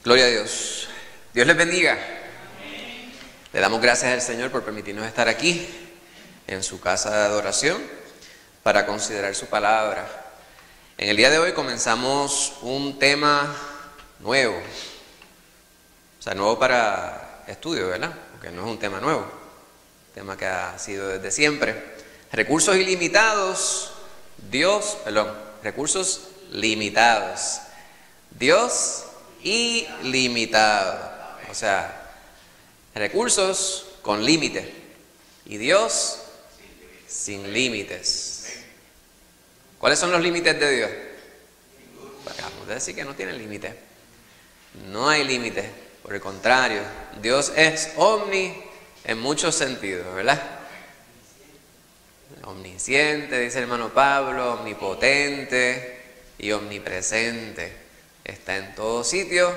Gloria a Dios. Dios les bendiga. Le damos gracias al Señor por permitirnos estar aquí en su casa de adoración para considerar su palabra. En el día de hoy comenzamos un tema nuevo. O sea, nuevo para estudio, ¿verdad? Porque no es un tema nuevo. Un tema que ha sido desde siempre. Recursos ilimitados. Recursos limitados. Dios ilimitado. O sea, recursos con límite. Y Dios sin límites. ¿Cuáles son los límites de Dios? Acabamos de decir que no tiene límite. No hay límite. Por el contrario, Dios es omni en muchos sentidos, ¿verdad? Omnisciente, dice el hermano Pablo, omnipotente y omnipresente. Está en todo sitio,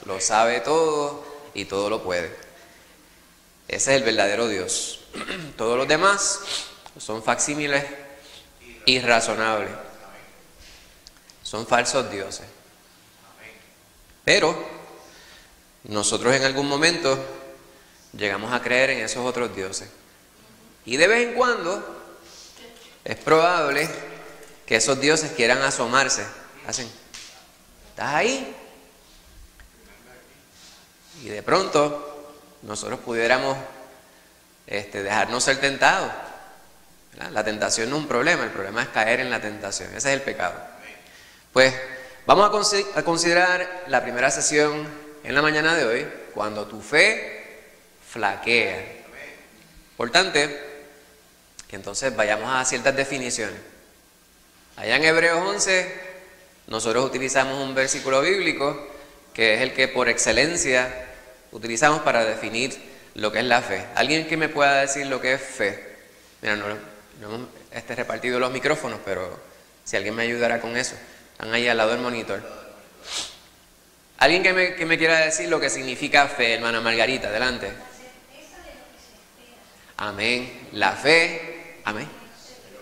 lo sabe todo y todo lo puede. Ese es el verdadero Dios. Todos los demás son facsímiles irrazonables. Son falsos dioses. Pero nosotros en algún momento llegamos a creer en esos otros dioses. Y de vez en cuando es probable que esos dioses quieran asomarse. Hacen, ¿estás ahí? Y de pronto nosotros pudiéramos dejarnos ser tentados. ¿Verdad? La tentación no es un problema, el problema es caer en la tentación. Ese es el pecado. Pues vamos a considerar la primera sesión en la mañana de hoy, cuando tu fe flaquea. Importante que entonces vayamos a ciertas definiciones. Allá en Hebreos 11, nosotros utilizamos un versículo bíblico que es el que por excelencia utilizamos para definir lo que es la fe. ¿Alguien que me pueda decir lo que es fe? Mira, no hemos repartido los micrófonos, pero si alguien me ayudara con eso. Están ahí al lado del monitor. ¿Alguien que me quiera decir lo que significa fe, hermana Margarita? Adelante. Amén. La fe. Amén.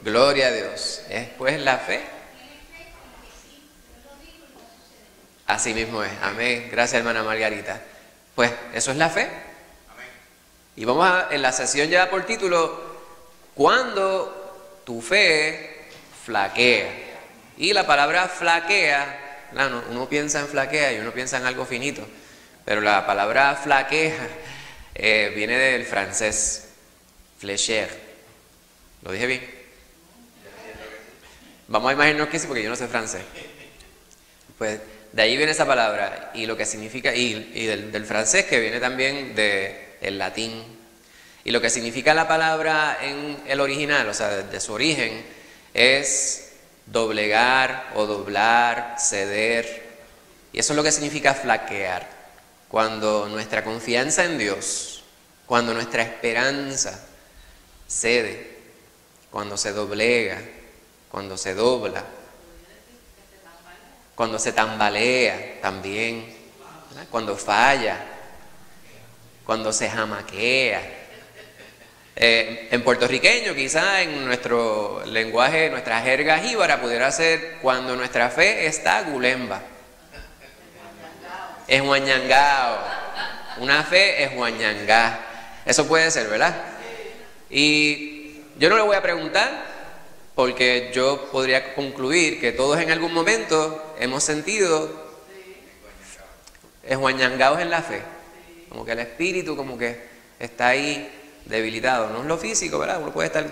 Gloria a Dios. ¿Es pues la fe? Así mismo es. Amén. Gracias, hermana Margarita. Pues eso es la fe. Y vamos en la sesión ya por título, cuando tu fe flaquea. Y la palabra flaquea, claro, uno piensa en flaquea y uno piensa en algo finito, pero la palabra flaquea viene del francés, flécher. ¿Lo dije bien? Vamos a imaginarnos que sí, porque yo no sé francés. Pues de ahí viene esa palabra, y lo que significa, y del francés, que viene también del latín. Y lo que significa la palabra en el original, o sea, de su origen, es doblegar o doblar, ceder. Y eso es lo que significa flaquear. Cuando nuestra confianza en Dios, cuando nuestra esperanza cede, cuando se doblega, cuando se dobla, cuando se tambalea también, ¿verdad? Cuando falla, cuando se jamaquea. En puertorriqueño, quizá en nuestro lenguaje, nuestra jerga jíbara, pudiera ser cuando nuestra fe está gulemba. Es guañangao. Una fe es guañangá. Eso puede ser, ¿verdad? Y yo no le voy a preguntar, porque yo podría concluir que todos en algún momento hemos sentido esguañangados en la fe. Como que el espíritu como que está ahí debilitado. No es lo físico, ¿verdad? Uno puede estar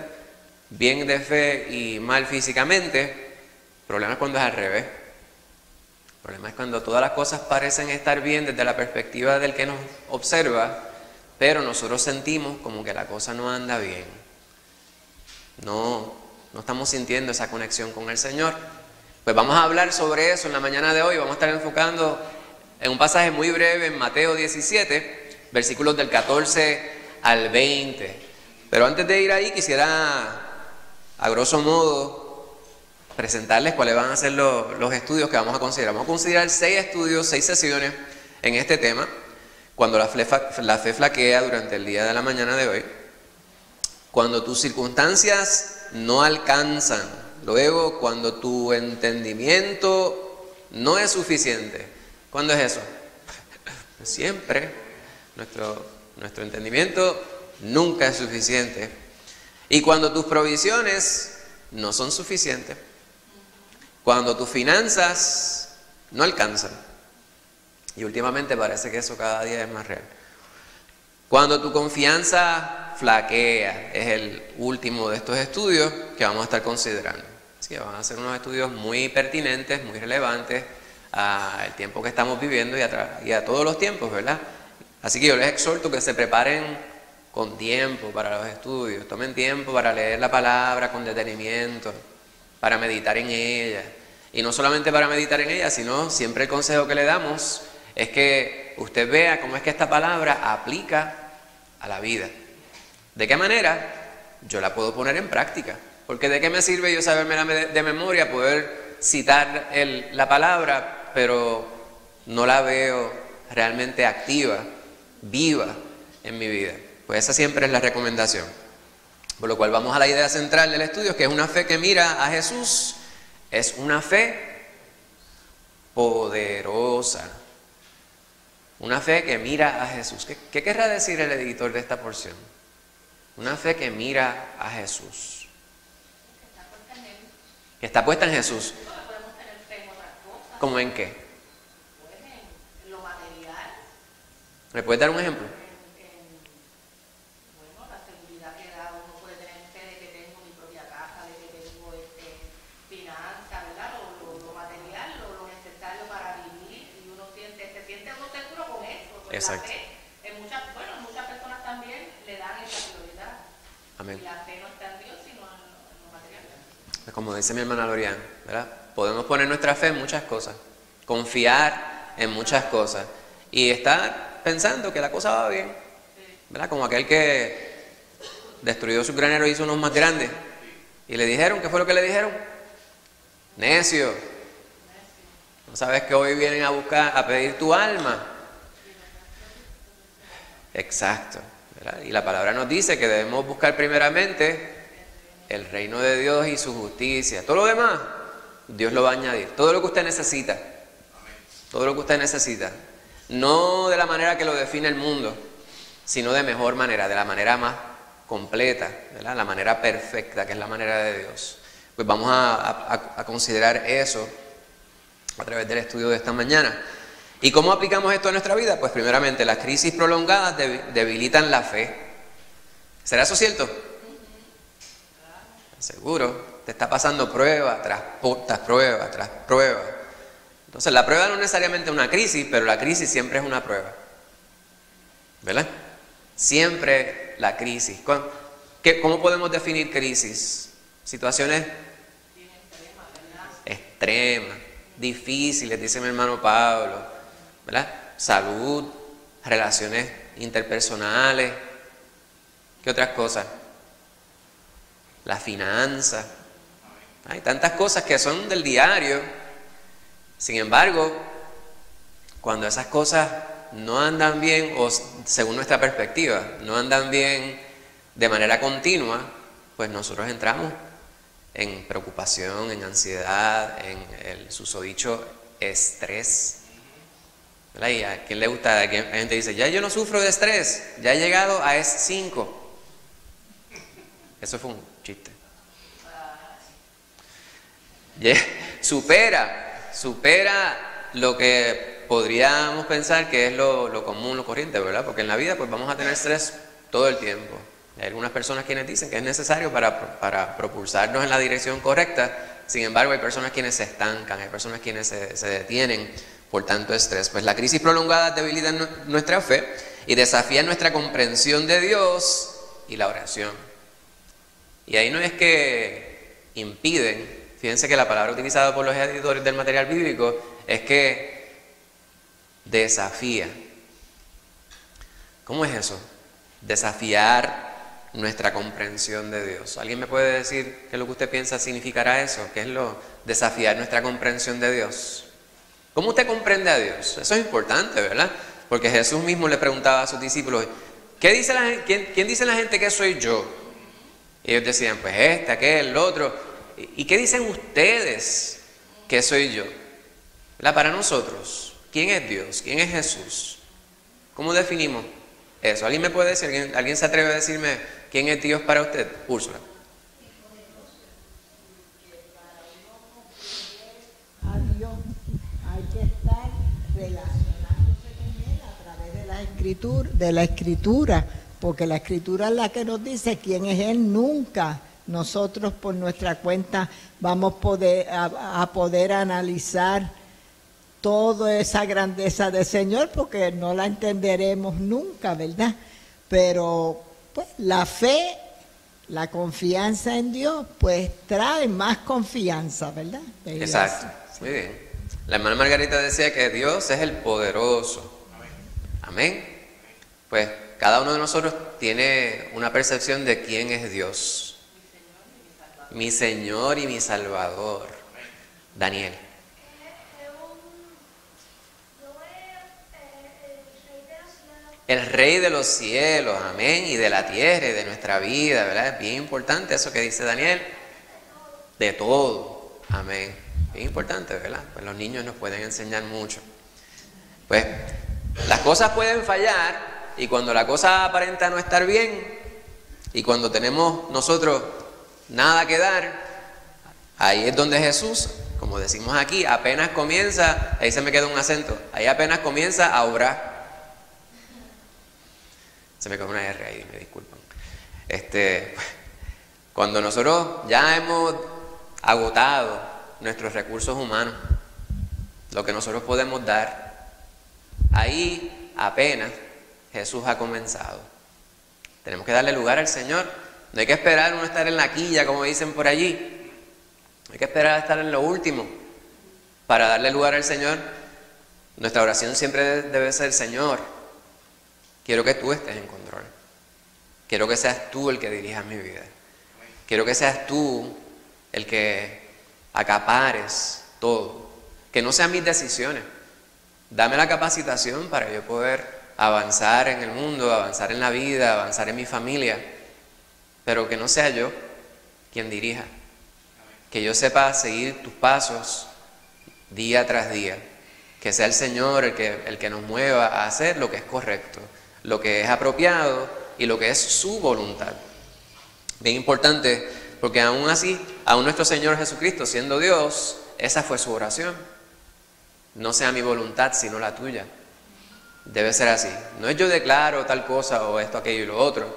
bien de fe y mal físicamente. El problema es cuando es al revés. El problema es cuando todas las cosas parecen estar bien desde la perspectiva del que nos observa, pero nosotros sentimos como que la cosa no anda bien. No estamos sintiendo esa conexión con el Señor. Pues vamos a hablar sobre eso en la mañana de hoy. Vamos a estar enfocando en un pasaje muy breve en Mateo 17, versículos del 14 al 20. Pero antes de ir ahí, quisiera, a grosso modo, presentarles cuáles van a ser los estudios que vamos a considerar. Vamos a considerar 6 estudios, 6 sesiones en este tema, cuando la fe flaquea durante el día de la mañana de hoy, cuando tus circunstancias no alcanzan, luego cuando tu entendimiento no es suficiente. ¿Cuándo es eso? Siempre nuestro entendimiento nunca es suficiente. Y cuando tus provisiones no son suficientes, cuando tus finanzas no alcanzan, y últimamente parece que eso cada día es más real, cuando tu confianza flaquea, es el último de estos estudios que vamos a estar considerando. Así que van a ser unos estudios muy pertinentes, muy relevantes al tiempo que estamos viviendo y a todos los tiempos, ¿verdad? Así que yo les exhorto que se preparen con tiempo para los estudios, tomen tiempo para leer la palabra con detenimiento, para meditar en ella. Y no solamente para meditar en ella, sino siempre el consejo que le damos es que usted vea cómo es que esta palabra aplica a la vida. ¿De qué manera? Yo la puedo poner en práctica. Porque ¿de qué me sirve yo saberme de memoria, poder citar la palabra, pero no la veo realmente activa, viva en mi vida? Pues esa siempre es la recomendación. Por lo cual vamos a la idea central del estudio, que es una fe que mira a Jesús. Es una fe poderosa. Una fe que mira a Jesús. ¿Qué querrá decir el editor de esta porción? Una fe que mira a Jesús. Que está puesta en Jesús. Podemos tener fe en otras cosas. ¿Cómo en qué? Pues en lo material. ¿Me puedes dar un ejemplo? Bueno, la seguridad que da, uno puede tener fe de que tengo mi propia casa, de que tengo finanzas, ¿verdad? Lo material, lo necesario para vivir, y uno se siente uno seguro con eso. Pues exacto. la fe, muchas personas también le dan esa prioridad. Amén. Y la fe no está en Dios, sino en lo material. Como dice mi hermana Lorian, ¿verdad? Podemos poner nuestra fe en muchas cosas, confiar en muchas cosas y estar pensando que la cosa va bien, ¿verdad? Como aquel que destruyó su granero y hizo unos más grandes y le dijeron, ¿qué fue lo que le dijeron? Necio, ¿no sabes que hoy vienen a pedir tu alma? Exacto, ¿verdad? Y la palabra nos dice que debemos buscar primeramente el reino de Dios y su justicia. Todo lo demás, Dios lo va a añadir. Todo lo que usted necesita. Todo lo que usted necesita. No de la manera que lo define el mundo, sino de mejor manera, de la manera más completa, ¿verdad? La manera perfecta, que es la manera de Dios. Pues vamos a considerar eso a través del estudio de esta mañana. ¿Y cómo aplicamos esto a nuestra vida? Pues primeramente, las crisis prolongadas debilitan la fe. ¿Será eso cierto? Seguro, te está pasando prueba tras prueba tras prueba. Entonces la prueba no es necesariamente una crisis, pero la crisis siempre es una prueba, ¿verdad? Siempre la crisis. ¿Cómo podemos definir crisis? Situaciones extremas, difíciles, dice mi hermano Pablo, ¿verdad? Salud, relaciones interpersonales, ¿qué otras cosas? La finanza. Hay tantas cosas que son del diario. Sin embargo, cuando esas cosas no andan bien, o según nuestra perspectiva, no andan bien de manera continua, pues nosotros entramos en preocupación, en ansiedad, en el susodicho estrés. ¿Verdad? ¿Y a quién le gusta? Hay gente que dice, ya yo no sufro de estrés, ya he llegado a S5. Eso fue un chiste. Supera lo que podríamos pensar que es lo común, lo corriente, ¿verdad? Porque en la vida pues vamos a tener estrés todo el tiempo. Hay algunas personas quienes dicen que es necesario para propulsarnos en la dirección correcta. Sin embargo, hay personas quienes se estancan, hay personas quienes se detienen por tanto estrés. Pues la crisis prolongada debilita nuestra fe y desafía nuestra comprensión de Dios y la oración. Y ahí no es que impiden, fíjense que la palabra utilizada por los editores del material bíblico es que desafía. ¿Cómo es eso? Desafiar nuestra comprensión de Dios. ¿Alguien me puede decir qué es lo que usted piensa significará eso? ¿Qué es lo desafiar nuestra comprensión de Dios? ¿Cómo usted comprende a Dios? Eso es importante, ¿verdad? Porque Jesús mismo le preguntaba a sus discípulos, ¿quién dice la gente que soy yo? Y ellos decían, pues aquel, el otro. ¿Y qué dicen ustedes que soy yo? ¿Verdad? Para nosotros, ¿quién es Dios? ¿Quién es Jesús? ¿Cómo definimos eso? ¿Alguien me puede decir? ¿Alguien se atreve a decirme quién es Dios para usted? Úrsula. A Dios hay que estar relacionándose con Él a través de la escritura, porque la escritura es la que nos dice quién es Él. Nunca nosotros por nuestra cuenta vamos a poder analizar toda esa grandeza del Señor, porque no la entenderemos nunca, ¿verdad? Pero pues la fe, la confianza en Dios, pues trae más confianza, ¿verdad? Exacto, muy bien. La hermana Margarita decía que Dios es el poderoso. Amén. Pues cada uno de nosotros tiene una percepción de quién es Dios. Mi Señor y mi Salvador. Daniel. El Rey de los cielos, amén, y de la tierra y de nuestra vida, ¿verdad? Es bien importante eso que dice Daniel. De todo, amén. Bien importante, ¿verdad? Pues los niños nos pueden enseñar mucho. Pues las cosas pueden fallar, y cuando la cosa aparenta no estar bien, y cuando tenemos nosotros nada que dar, ahí es donde Jesús, como decimos aquí, apenas comienza, ahí se me queda un acento, ahí apenas comienza a obrar. Se me quedó una R ahí, me disculpan. Cuando nosotros ya hemos agotado nuestros recursos humanos, lo que nosotros podemos dar, ahí apenas Jesús ha comenzado. Tenemos que darle lugar al Señor. No hay que esperar uno estar en la quilla, como dicen por allí. No hay que esperar a estar en lo último para darle lugar al Señor. Nuestra oración siempre debe ser: Señor, quiero que tú estés en control. Quiero que seas tú el que dirijas mi vida. Quiero que seas tú el que acapares todo. Que no sean mis decisiones. Dame la capacitación para yo poder avanzar en el mundo, avanzar en la vida, avanzar en mi familia. Pero que no sea yo quien dirija. Que yo sepa seguir tus pasos día tras día. Que sea el Señor el que nos mueva a hacer lo que es correcto, lo que es apropiado y lo que es su voluntad. Bien importante, porque aún así, aún nuestro Señor Jesucristo, siendo Dios, esa fue su oración. No sea mi voluntad, sino la tuya. Debe ser así. No es yo declaro tal cosa o esto, aquello y lo otro.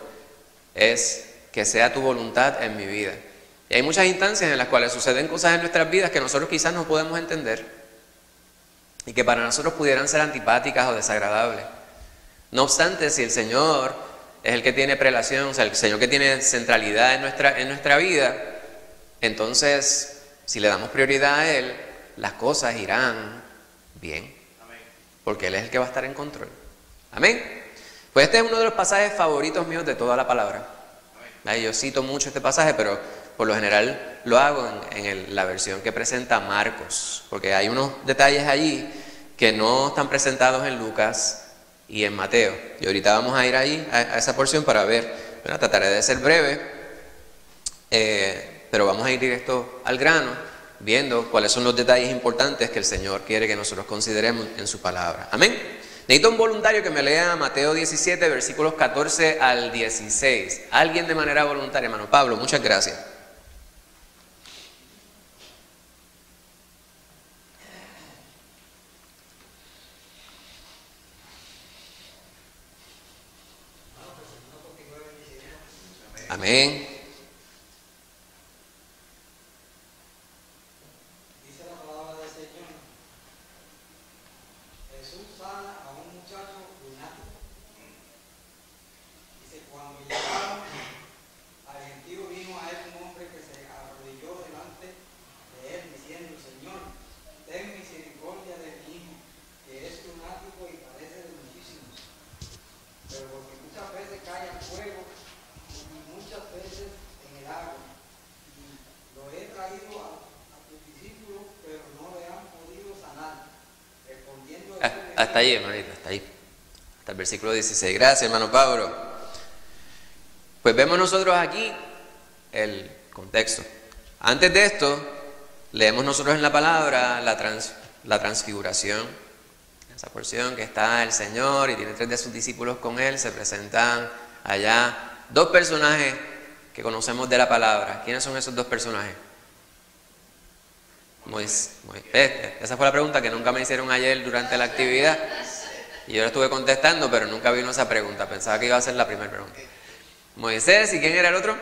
Es que sea tu voluntad en mi vida. Y hay muchas instancias en las cuales suceden cosas en nuestras vidas que nosotros quizás no podemos entender y que para nosotros pudieran ser antipáticas o desagradables. No obstante, si el Señor es el que tiene prelación, o sea, el Señor que tiene centralidad en nuestra vida, entonces, si le damos prioridad a Él, las cosas irán bien. Porque Él es el que va a estar en control. Amén. Pues este es uno de los pasajes favoritos míos de toda la palabra. Yo cito mucho este pasaje, pero por lo general lo hago en la versión que presenta Marcos, porque hay unos detalles allí que no están presentados en Lucas y en Mateo. Y ahorita vamos a ir ahí a esa porción para ver. Bueno, trataré de ser breve, pero vamos a ir directo al grano, viendo cuáles son los detalles importantes que el Señor quiere que nosotros consideremos en su palabra. Amén. Necesito un voluntario que me lea Mateo 17, versículos 14 al 16. Alguien de manera voluntaria, hermano Pablo, muchas gracias. Amén. Dice la palabra del Señor. Jesús sana a un muchacho lunático. Dice, cuando llegaron al gentío, vino a él un hombre que se arrodilló delante de él, diciendo: Señor, ten misericordia de mi hijo, que es lunático y padece de muchísimos, pero porque muchas veces cae al fuego y muchas veces en el agua. Y lo he traído a tus discípulos, pero no le han podido sanar. Respondiendo Hasta ahí, hermanito, hasta ahí. Hasta el versículo 16. Gracias, hermano Pablo. Pues vemos nosotros aquí el contexto. Antes de esto, leemos nosotros en la palabra la transfiguración. Esa porción que está el Señor y tiene 3 de sus discípulos con Él, se presentan allá 2 personajes que conocemos de la palabra. ¿Quiénes son esos 2 personajes? Esa fue la pregunta que nunca me hicieron ayer durante la actividad. Y yo la estuve contestando, pero nunca vino esa pregunta. Pensaba que iba a ser la primera pregunta. Moisés, ¿y quién era el otro?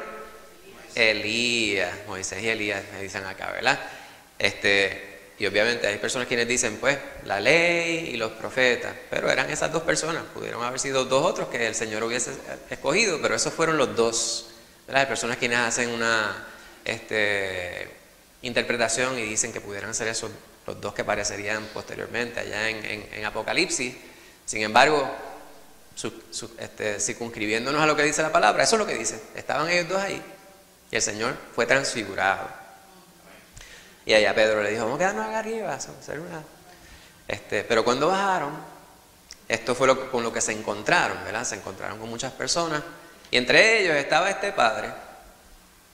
Elías. Moisés y Elías, me dicen acá, ¿verdad? Y obviamente hay personas quienes dicen, pues, la ley y los profetas. Pero eran esas 2 personas. Pudieron haber sido 2 otros que el Señor hubiese escogido, pero esos fueron los 2. ¿Verdad? Hay personas quienes hacen una interpretación y dicen que pudieran ser esos los 2 que aparecerían posteriormente allá en Apocalipsis. Sin embargo, circunscribiéndonos a lo que dice la palabra, eso es lo que dice. Estaban ellos 2 ahí y el Señor fue transfigurado. Y allá Pedro le dijo, vamos a quedarnos acá arriba, hacer una... pero cuando bajaron, esto fue con lo que se encontraron, ¿verdad? Se encontraron con muchas personas y entre ellos estaba este padre.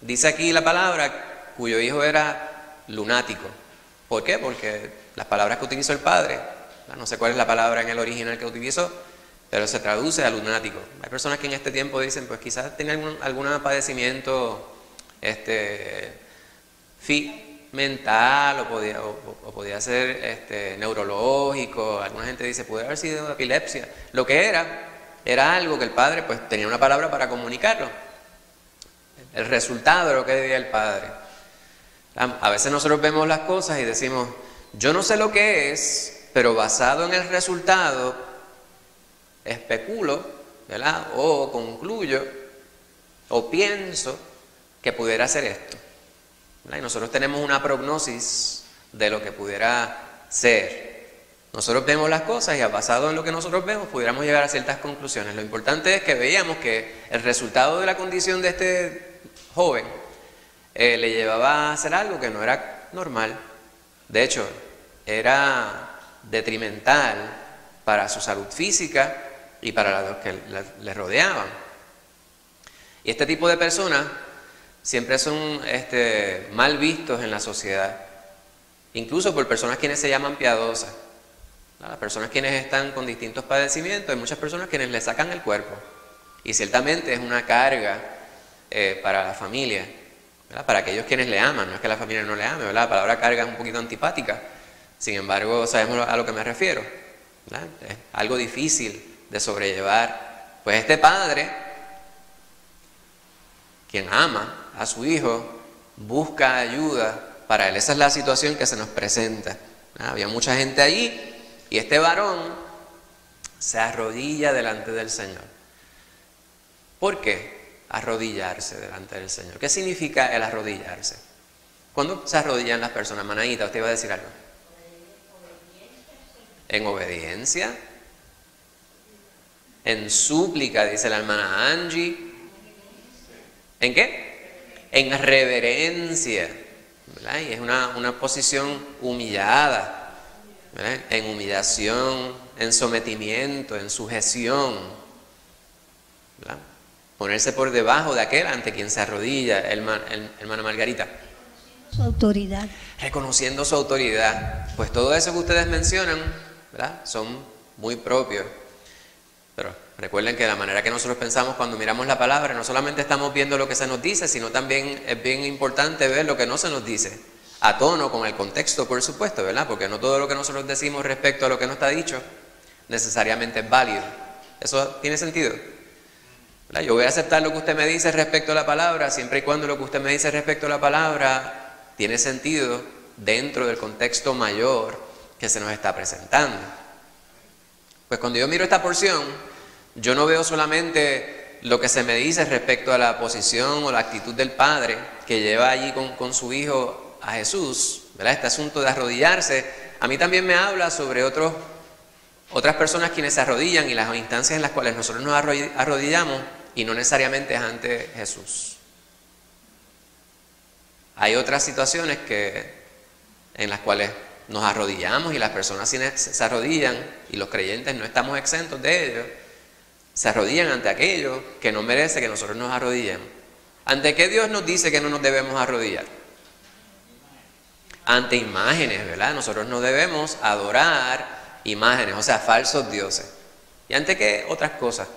Dice aquí la palabra cuyo hijo era lunático. ¿Por qué? Porque las palabras que utilizó el padre, no sé cuál es la palabra en el original que utilizó, pero se traduce a lunático. Hay personas que en este tiempo dicen, pues quizás tenía algún padecimiento mental o podía ser neurológico. Alguna gente dice, puede haber sido epilepsia. Lo que era algo que el padre pues tenía una palabra para comunicarlo. El resultado de lo que debía el padre. A veces nosotros vemos las cosas y decimos, yo no sé lo que es, pero basado en el resultado, especulo, ¿verdad? O concluyo, o pienso que pudiera ser esto. ¿Verdad? Y nosotros tenemos una prognosis de lo que pudiera ser. Nosotros vemos las cosas y basado en lo que nosotros vemos, pudiéramos llegar a ciertas conclusiones. Lo importante es que veíamos que el resultado de la condición de este joven le llevaba a hacer algo que no era normal. De hecho, era detrimental para su salud física y para los que le rodeaban. Y este tipo de personas siempre son mal vistos en la sociedad, incluso por personas quienes se llaman piadosas. Las personas quienes están con distintos padecimientos, hay muchas personas quienes le sacan el cuerpo. Y ciertamente es una carga para la familia, ¿verdad? Para aquellos quienes le aman. No es que la familia no le ame, ¿verdad? La palabra carga es un poquito antipática. Sin embargo, sabemos a lo que me refiero, ¿verdad? Es algo difícil de sobrellevar. Pues este padre, quien ama a su hijo, busca ayuda para él. Esa es la situación que se nos presenta. Había mucha gente allí y este varón se arrodilla delante del Señor. ¿Por qué arrodillarse delante del Señor? ¿Qué significa el arrodillarse? ¿Cuándo se arrodillan las personas? Manaíta, usted iba a decir algo. En obediencia. En súplica, dice la hermana Angie. ¿En qué? En reverencia, ¿verdad? Y es una posición humillada, ¿verdad? En humillación, en sometimiento, en sujeción, ¿verdad? Ponerse por debajo de aquel ante quien se arrodilla, hermana Margarita. Su autoridad. Reconociendo su autoridad. Pues todo eso que ustedes mencionan, ¿verdad? Son muy propios. Pero recuerden que la manera que nosotros pensamos cuando miramos la palabra, no solamente estamos viendo lo que se nos dice, sino también es bien importante ver lo que no se nos dice. A tono con el contexto, por supuesto, ¿verdad? Porque no todo lo que nosotros decimos respecto a lo que no está dicho necesariamente es válido. ¿Eso tiene sentido? ¿Verdad? Yo voy a aceptar lo que usted me dice respecto a la palabra, siempre y cuando lo que usted me dice respecto a la palabra tiene sentido dentro del contexto mayor que se nos está presentando. Pues cuando yo miro esta porción, yo no veo solamente lo que se me dice respecto a la posición o la actitud del padre que lleva allí con su hijo a Jesús, ¿verdad? Este asunto de arrodillarse, a mí también me habla sobre otras personas quienes se arrodillan y las instancias en las cuales nosotros nos arrodillamos y no necesariamente es ante Jesús. Hay otras situaciones en las cuales nos arrodillamos y las personas se arrodillan y los creyentes no estamos exentos de ello. Se arrodillan ante aquello que no merece que nosotros nos arrodillemos. ¿Ante qué Dios nos dice que no nos debemos arrodillar? Ante imágenes, ¿verdad? Nosotros no debemos adorar imágenes, o sea, falsos dioses. ¿Y ante qué otras cosas?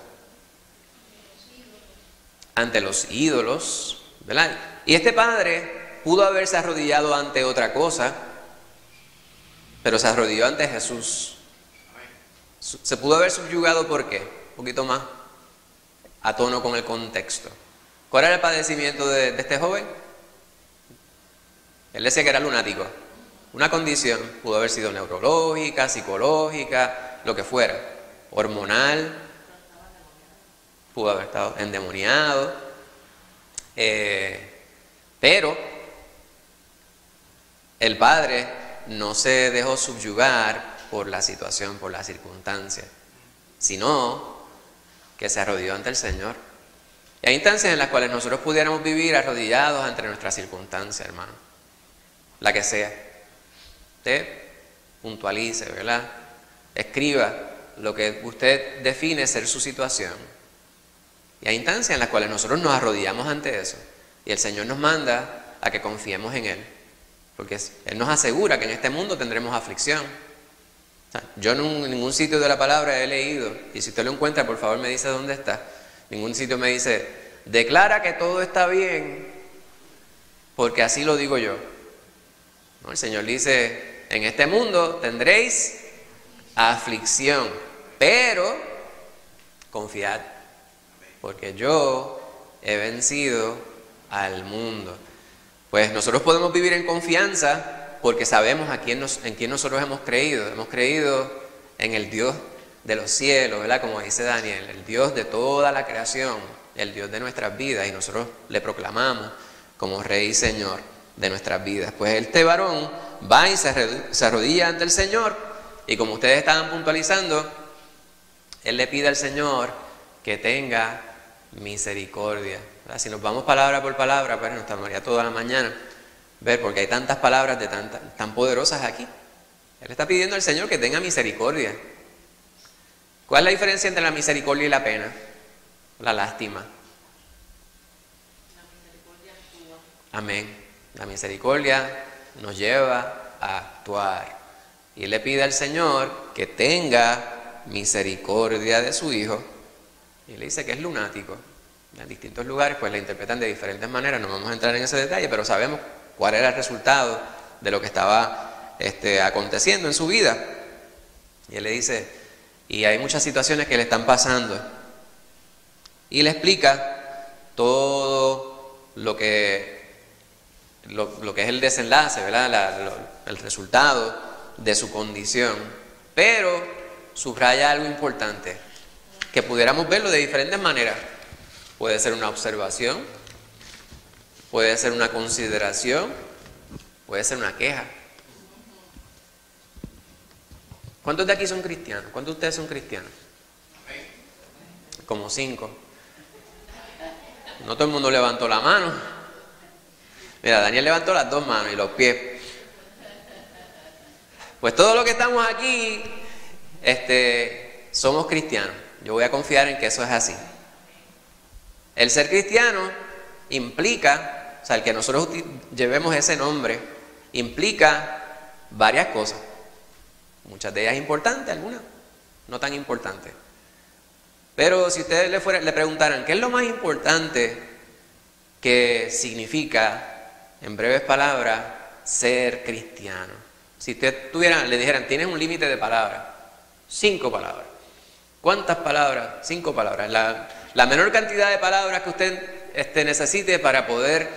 Ante los ídolos, ¿verdad? Y este padre pudo haberse arrodillado ante otra cosa, pero se arrodilló ante Jesús. Se pudo haber subyugado, ¿por qué? Un poquito más a tono con el contexto. ¿Cuál era el padecimiento de este joven? Él decía que era lunático. Una condición, pudo haber sido neurológica, psicológica, lo que fuera, hormonal, pudo haber estado endemoniado, pero el padre no se dejó subyugar por la situación, por la circunstancia, sino que se arrodilló ante el Señor. Y hay instancias en las cuales nosotros pudiéramos vivir arrodillados ante nuestra circunstancia, hermano, la que sea. Usted puntualice, ¿verdad? Escriba lo que usted define ser su situación. Y hay instancias en las cuales nosotros nos arrodillamos ante eso. Y el Señor nos manda a que confiemos en Él. Porque Él nos asegura que en este mundo tendremos aflicción. O sea, yo en ningún sitio de la palabra he leído, y si usted lo encuentra, por favor me dice dónde está. Ningún sitio me dice, declara que todo está bien, porque así lo digo yo. No, el Señor dice, en este mundo tendréis aflicción, pero confiad, porque yo he vencido al mundo. Pues nosotros podemos vivir en confianza porque sabemos en quién nosotros hemos creído. Hemos creído en el Dios de los cielos, ¿verdad? Como dice Daniel, el Dios de toda la creación, el Dios de nuestras vidas, y nosotros le proclamamos como Rey y Señor de nuestras vidas. Pues este varón va y se arrodilla ante el Señor, y como ustedes estaban puntualizando, él le pide al Señor que tenga misericordia, ¿verdad? Si nos vamos palabra por palabra, pues nos tomaría toda la mañana ver, porque hay tantas palabras tan poderosas aquí. Él está pidiendo al Señor que tenga misericordia. ¿Cuál es la diferencia entre la misericordia y la pena? La lástima. Amén. La misericordia nos lleva a actuar. Y él le pide al Señor que tenga misericordia de su hijo. Y le dice que es lunático. En distintos lugares pues la interpretan de diferentes maneras. No vamos a entrar en ese detalle, pero sabemos cuál era el resultado de lo que estaba aconteciendo en su vida. Y él le dice, y hay muchas situaciones que le están pasando. Y le explica todo lo que es el desenlace, ¿verdad? El resultado de su condición. Pero subraya algo importante, que pudiéramos verlo de diferentes maneras. Puede ser una observación, puede ser una consideración, puede ser una queja. ¿Cuántos de aquí son cristianos? ¿Cuántos de ustedes son cristianos? Como 5. No todo el mundo levantó la mano. Mira, Daniel levantó las 2 manos y los pies. Pues todos los que estamos aquí somos cristianos. Yo voy a confiar en que eso es así. El ser cristiano implica, o sea, el que nosotros llevemos ese nombre, implica varias cosas. Muchas de ellas importantes, algunas no tan importantes. Pero si ustedes le preguntaran, ¿qué es lo más importante que significa, en breves palabras, ser cristiano? Si ustedes le dijeran, tienes un límite de palabras, 5 palabras. ¿Cuántas palabras? 5 palabras. La menor cantidad de palabras que usted necesite para poder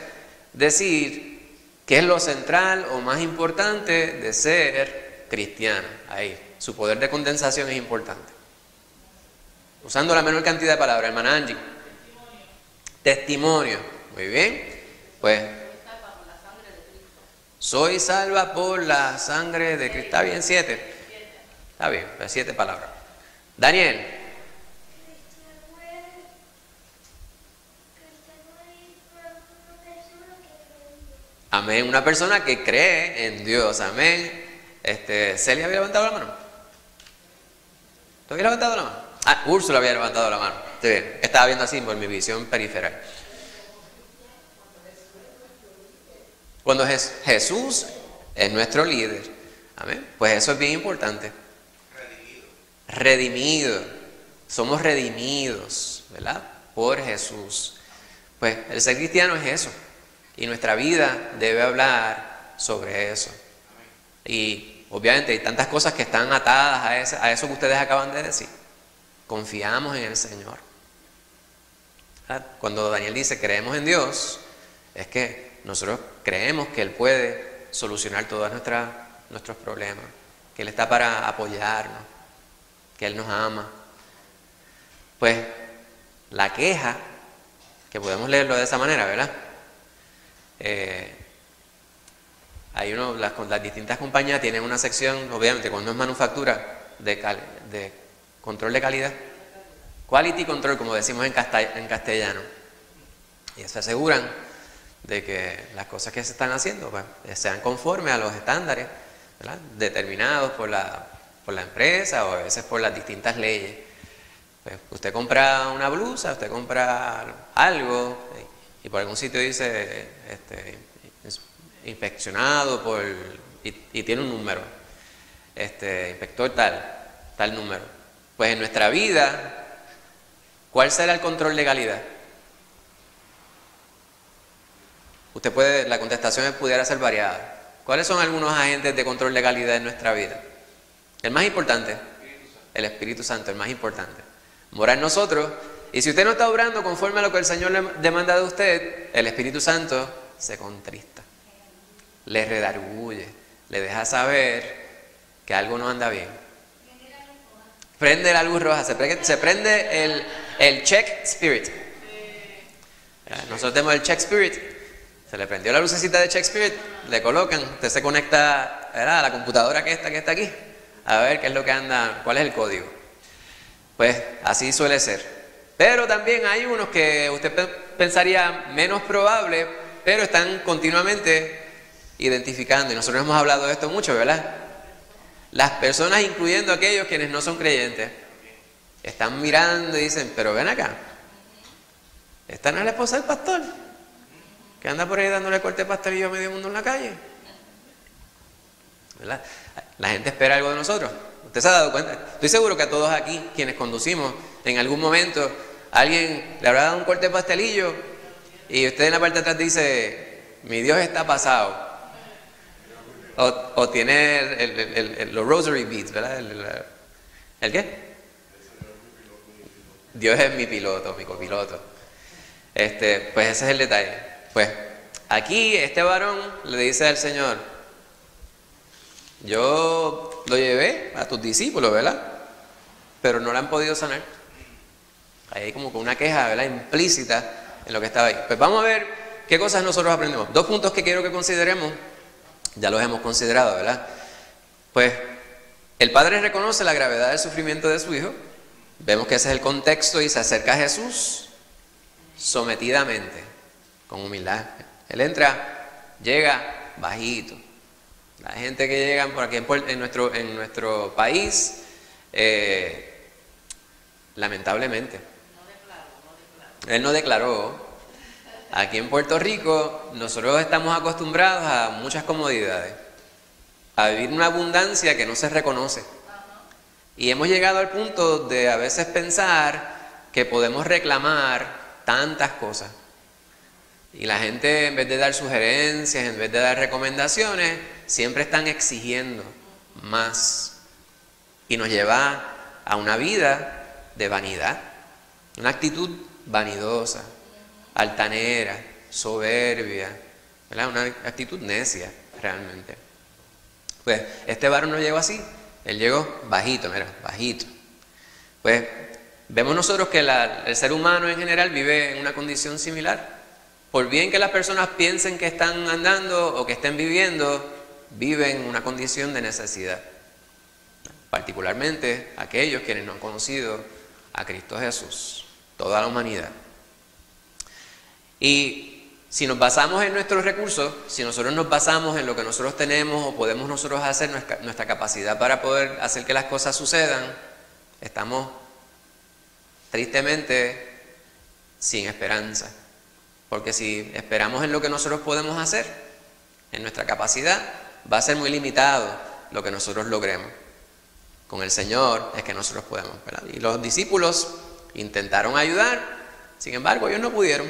decir qué es lo central o más importante de ser cristiano. Ahí, su poder de condensación es importante. Usando la menor cantidad de palabras, hermana Angie. Testimonio. Muy bien. Pues, soy salva por la sangre de Cristo. ¿Está bien? 7. Está bien, pues 7 palabras. Daniel. Amén. Una persona que cree en Dios. Amén. ¿Celia había levantado la mano? ¿Tú habías levantado la mano? Ah, Úrsula había levantado la mano. Sí, estaba viendo así por mi visión periferal. Cuando Jesús es nuestro líder, amén, pues eso es bien importante. redimido, somos redimidos, ¿verdad? Por Jesús. Pues el ser cristiano es eso, y nuestra vida debe hablar sobre eso. Y obviamente hay tantas cosas que están atadas a eso que ustedes acaban de decir. Confiamos en el Señor. ¿Verdad? Cuando Daniel dice creemos en Dios, es que nosotros creemos que Él puede solucionar todos nuestros problemas, que Él está para apoyarnos, que Él nos ama. Pues la queja, que podemos leerlo de esa manera, ¿verdad? Las distintas compañías tienen una sección, obviamente cuando es manufactura, de control de calidad, quality control, como decimos en castellano, y se aseguran de que las cosas que se están haciendo pues, sean conformes a los estándares, ¿verdad?, determinados por la empresa o a veces por las distintas leyes. Pues usted compra una blusa, usted compra algo y por algún sitio dice inspeccionado y tiene un número, inspector tal número. Pues en nuestra vida, ¿cuál será el control de calidad? La contestación pudiera ser variada. ¿Cuáles son algunos agentes de control de calidad en nuestra vida? El más importante, el Espíritu Santo, el más importante. Mora en nosotros, y si usted no está obrando conforme a lo que el Señor le demanda de usted, el Espíritu Santo se contrista, le redarguye, le deja saber que algo no anda bien. Prende la luz roja, se prende el check spirit. Nosotros tenemos el check spirit, se le prendió la lucecita de check spirit, le colocan, usted se conecta, ¿verdad?, a la computadora que está aquí, a ver qué es lo que anda, cuál es el código. Pues así suele ser. Pero también hay unos que usted pensaría menos probable, pero están continuamente identificando. Y nosotros hemos hablado de esto mucho, ¿verdad? Las personas, incluyendo aquellos quienes no son creyentes, están mirando y dicen, pero ven acá, esta no es la esposa del pastor, que anda por ahí dándole corte de pastelillo a medio mundo en la calle, ¿verdad? La gente espera algo de nosotros. ¿Usted se ha dado cuenta? Estoy seguro que a todos aquí, quienes conducimos, en algún momento alguien le habrá dado un corte de pastelillo y usted en la parte de atrás dice, mi Dios está pasado. O tiene los rosary beads, ¿verdad? ¿El qué? Dios es mi piloto, mi copiloto. Pues ese es el detalle. Pues aquí este varón le dice al Señor, yo lo llevé a tus discípulos, ¿verdad? Pero no la han podido sanar. Ahí hay como una queja, ¿verdad?, implícita en lo que estaba ahí. Pues vamos a ver qué cosas nosotros aprendemos. 2 puntos que quiero que consideremos, ya los hemos considerado, ¿verdad? Pues el Padre reconoce la gravedad del sufrimiento de su Hijo. Vemos que ese es el contexto y se acerca a Jesús sometidamente, con humildad. Él llega bajito. La gente que llega por aquí en nuestro país, lamentablemente, él no declaró. Aquí en Puerto Rico nosotros estamos acostumbrados a muchas comodidades, a vivir una abundancia que no se reconoce. Y hemos llegado al punto de a veces pensar que podemos reclamar tantas cosas. Y la gente, en vez de dar sugerencias, en vez de dar recomendaciones, siempre están exigiendo más. Y nos lleva a una vida de vanidad, una actitud vanidosa, altanera, soberbia, ¿verdad?, una actitud necia realmente. Pues este varón no llegó así, él llegó bajito, mira, bajito. Pues vemos nosotros que el ser humano en general vive en una condición similar. Por bien que las personas piensen que están andando o que estén viviendo, viven una condición de necesidad. Particularmente aquellos quienes no han conocido a Cristo Jesús, toda la humanidad. Y si nos basamos en nuestros recursos, si nosotros nos basamos en lo que nosotros tenemos o podemos nosotros hacer, nuestra capacidad para poder hacer que las cosas sucedan, estamos tristemente sin esperanza. Porque si esperamos en lo que nosotros podemos hacer, en nuestra capacidad, va a ser muy limitado lo que nosotros logremos. con el Señor es que nosotros podemos, ¿verdad? Y los discípulos intentaron ayudar, sin embargo ellos no pudieron.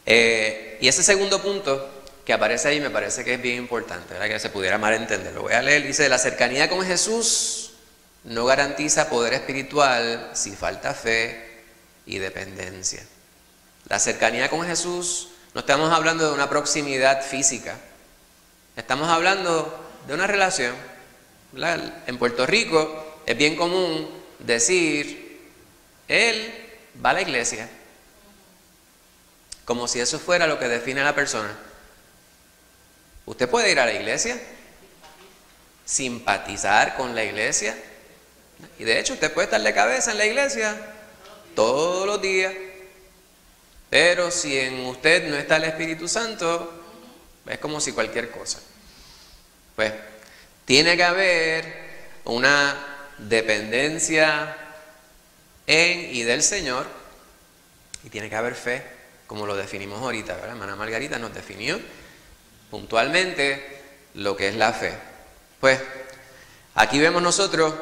Y ese segundo punto que aparece ahí me parece que es bien importante, ¿verdad? Que se pudiera mal entender. Lo voy a leer. Dice: la cercanía con Jesús no garantiza poder espiritual si falta fe y dependencia. La cercanía con Jesús, no estamos hablando de una proximidad física, estamos hablando de una relación, ¿verdad? En Puerto Rico es bien común decir: él va a la iglesia, como si eso fuera lo que define a la persona. Usted puede ir a la iglesia, simpatizar con la iglesia, y de hecho usted puede estar de cabeza en la iglesia todos los días, pero si en usted no está el Espíritu Santo, es como si cualquier cosa. Pues tiene que haber una dependencia en y del Señor, y tiene que haber fe, como lo definimos ahorita, ¿verdad? Hermana Margarita nos definió puntualmente lo que es la fe. Pues aquí vemos nosotros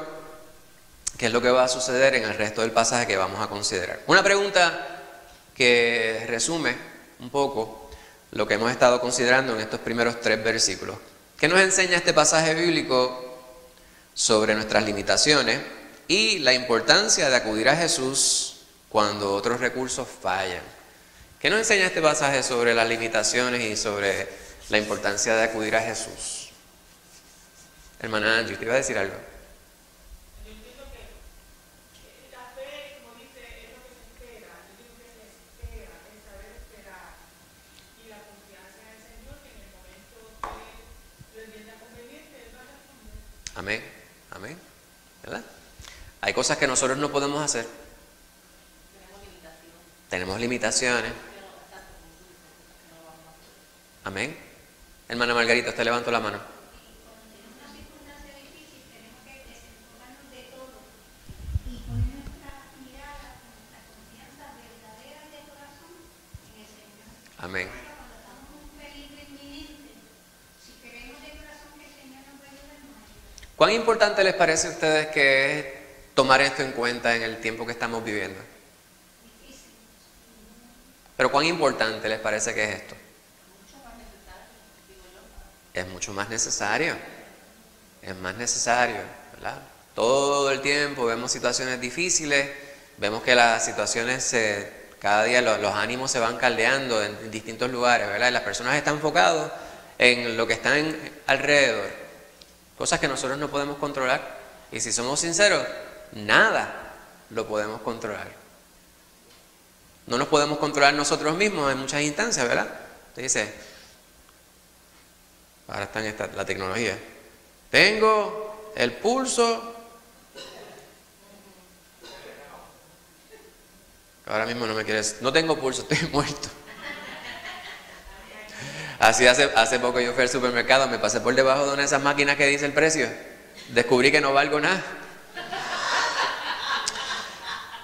qué es lo que va a suceder en el resto del pasaje que vamos a considerar. Una pregunta que resume un poco lo que hemos estado considerando en estos primeros 3 versículos. ¿Qué nos enseña este pasaje bíblico sobre nuestras limitaciones y la importancia de acudir a Jesús cuando otros recursos fallan? ¿Qué nos enseña este pasaje sobre las limitaciones y sobre la importancia de acudir a Jesús? Hermana Angie, ¿te iba a decir algo? Yo entiendo que la fe, como dice, es lo que se espera. Yo digo que se espera, es saber esperar. Y la confianza en el Señor, que en el momento que lo entienda conveniente, Él va a responder. Amén, amén, ¿verdad? Hay cosas que nosotros no podemos hacer. Tenemos limitaciones. Amén. Hermana Margarita, usted levantó la mano. Cuando tenemos una circunstancia difícil, tenemos que desenfocarnos de todo y poner nuestra mirada, nuestra confianza verdadera de corazón en el Señor. Amén. Cuando estamos en un peligro inminente, si queremos de corazón que el Señor nos ayude, nos ayuda. ¿Cuán importante les parece a ustedes que es tomar esto en cuenta en el tiempo que estamos viviendo? Difícil. Pero ¿cuán importante les parece que es esto? Es mucho más necesario. Es más necesario, ¿verdad? Todo el tiempo vemos situaciones difíciles, vemos que las situaciones cada día los ánimos se van caldeando en distintos lugares, ¿verdad? Y las personas están enfocadas en lo que están alrededor, cosas que nosotros no podemos controlar. Y si somos sinceros, nada lo podemos controlar. No nos podemos controlar nosotros mismos en muchas instancias, ¿verdad? Usted dice, ahora está en la tecnología. Tengo el pulso. Ahora mismo no me quieres. No tengo pulso, estoy muerto. Así hace poco yo fui al supermercado, me pasé por debajo de una de esas máquinas que dice el precio. Descubrí que no valgo nada.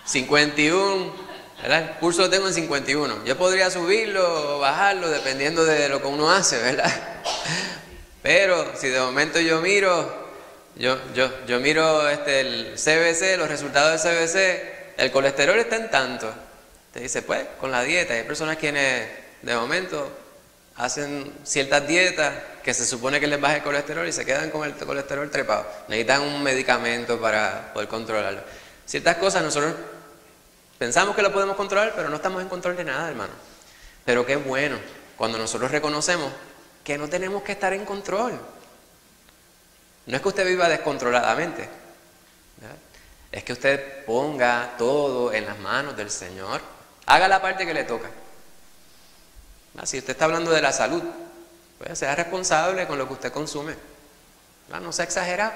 51, ¿verdad? El pulso lo tengo en 51. Yo podría subirlo o bajarlo dependiendo de lo que uno hace, ¿verdad? Pero si de momento yo miro el CBC, los resultados del CBC, el colesterol está en tanto. Te dice, pues, con la dieta. Hay personas quienes de momento hacen ciertas dietas que se supone que les baja el colesterol y se quedan con el colesterol trepado. Necesitan un medicamento para poder controlarlo. Ciertas cosas nosotros pensamos que lo podemos controlar, pero no estamos en control de nada, hermano. Pero qué bueno cuando nosotros reconocemos que no tenemos que estar en control. No es que usted viva descontroladamente, ¿verdad? Es que usted ponga todo en las manos del Señor. Haga la parte que le toca. Si usted está hablando de la salud, pues sea responsable con lo que usted consume. No sea exagerado,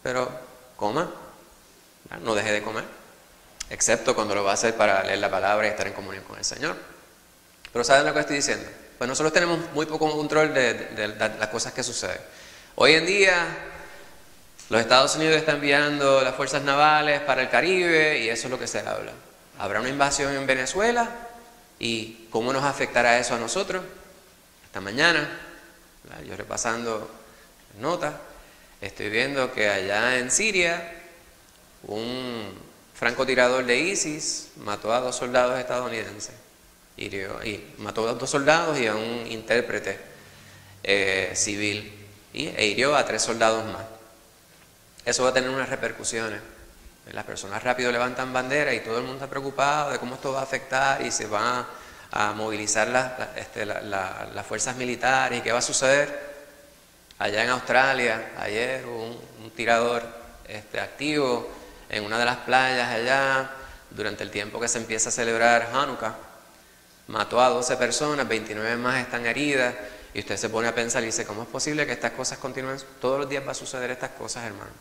pero coma. No deje de comer, excepto cuando lo va a hacer para leer la palabra y estar en comunión con el Señor. Pero ¿saben lo que estoy diciendo? Pues nosotros tenemos muy poco control de las cosas que suceden. Hoy en día, los Estados Unidos están enviando las fuerzas navales para el Caribe y eso es lo que se habla. ¿Habrá una invasión en Venezuela? ¿Y cómo nos afectará eso a nosotros? Esta mañana, ¿verdad? Yo repasando notas, Estoy viendo que allá en Siria un francotirador de ISIS mató a 2 soldados estadounidenses. Mató a 2 soldados y a un intérprete civil e hirió a 3 soldados más. Eso va a tener unas repercusiones. Las personas rápido levantan bandera y todo el mundo está preocupado de cómo esto va a afectar y se van a movilizar las fuerzas militares y qué va a suceder. Allá en Australia, ayer hubo un tirador activo en una de las playas allá, durante el tiempo que se empieza a celebrar Hanukkah. Mató a 12 personas, 29 más están heridas, y usted se pone a pensar y dice, ¿cómo es posible que estas cosas continúen? Todos los días va a suceder estas cosas, hermano.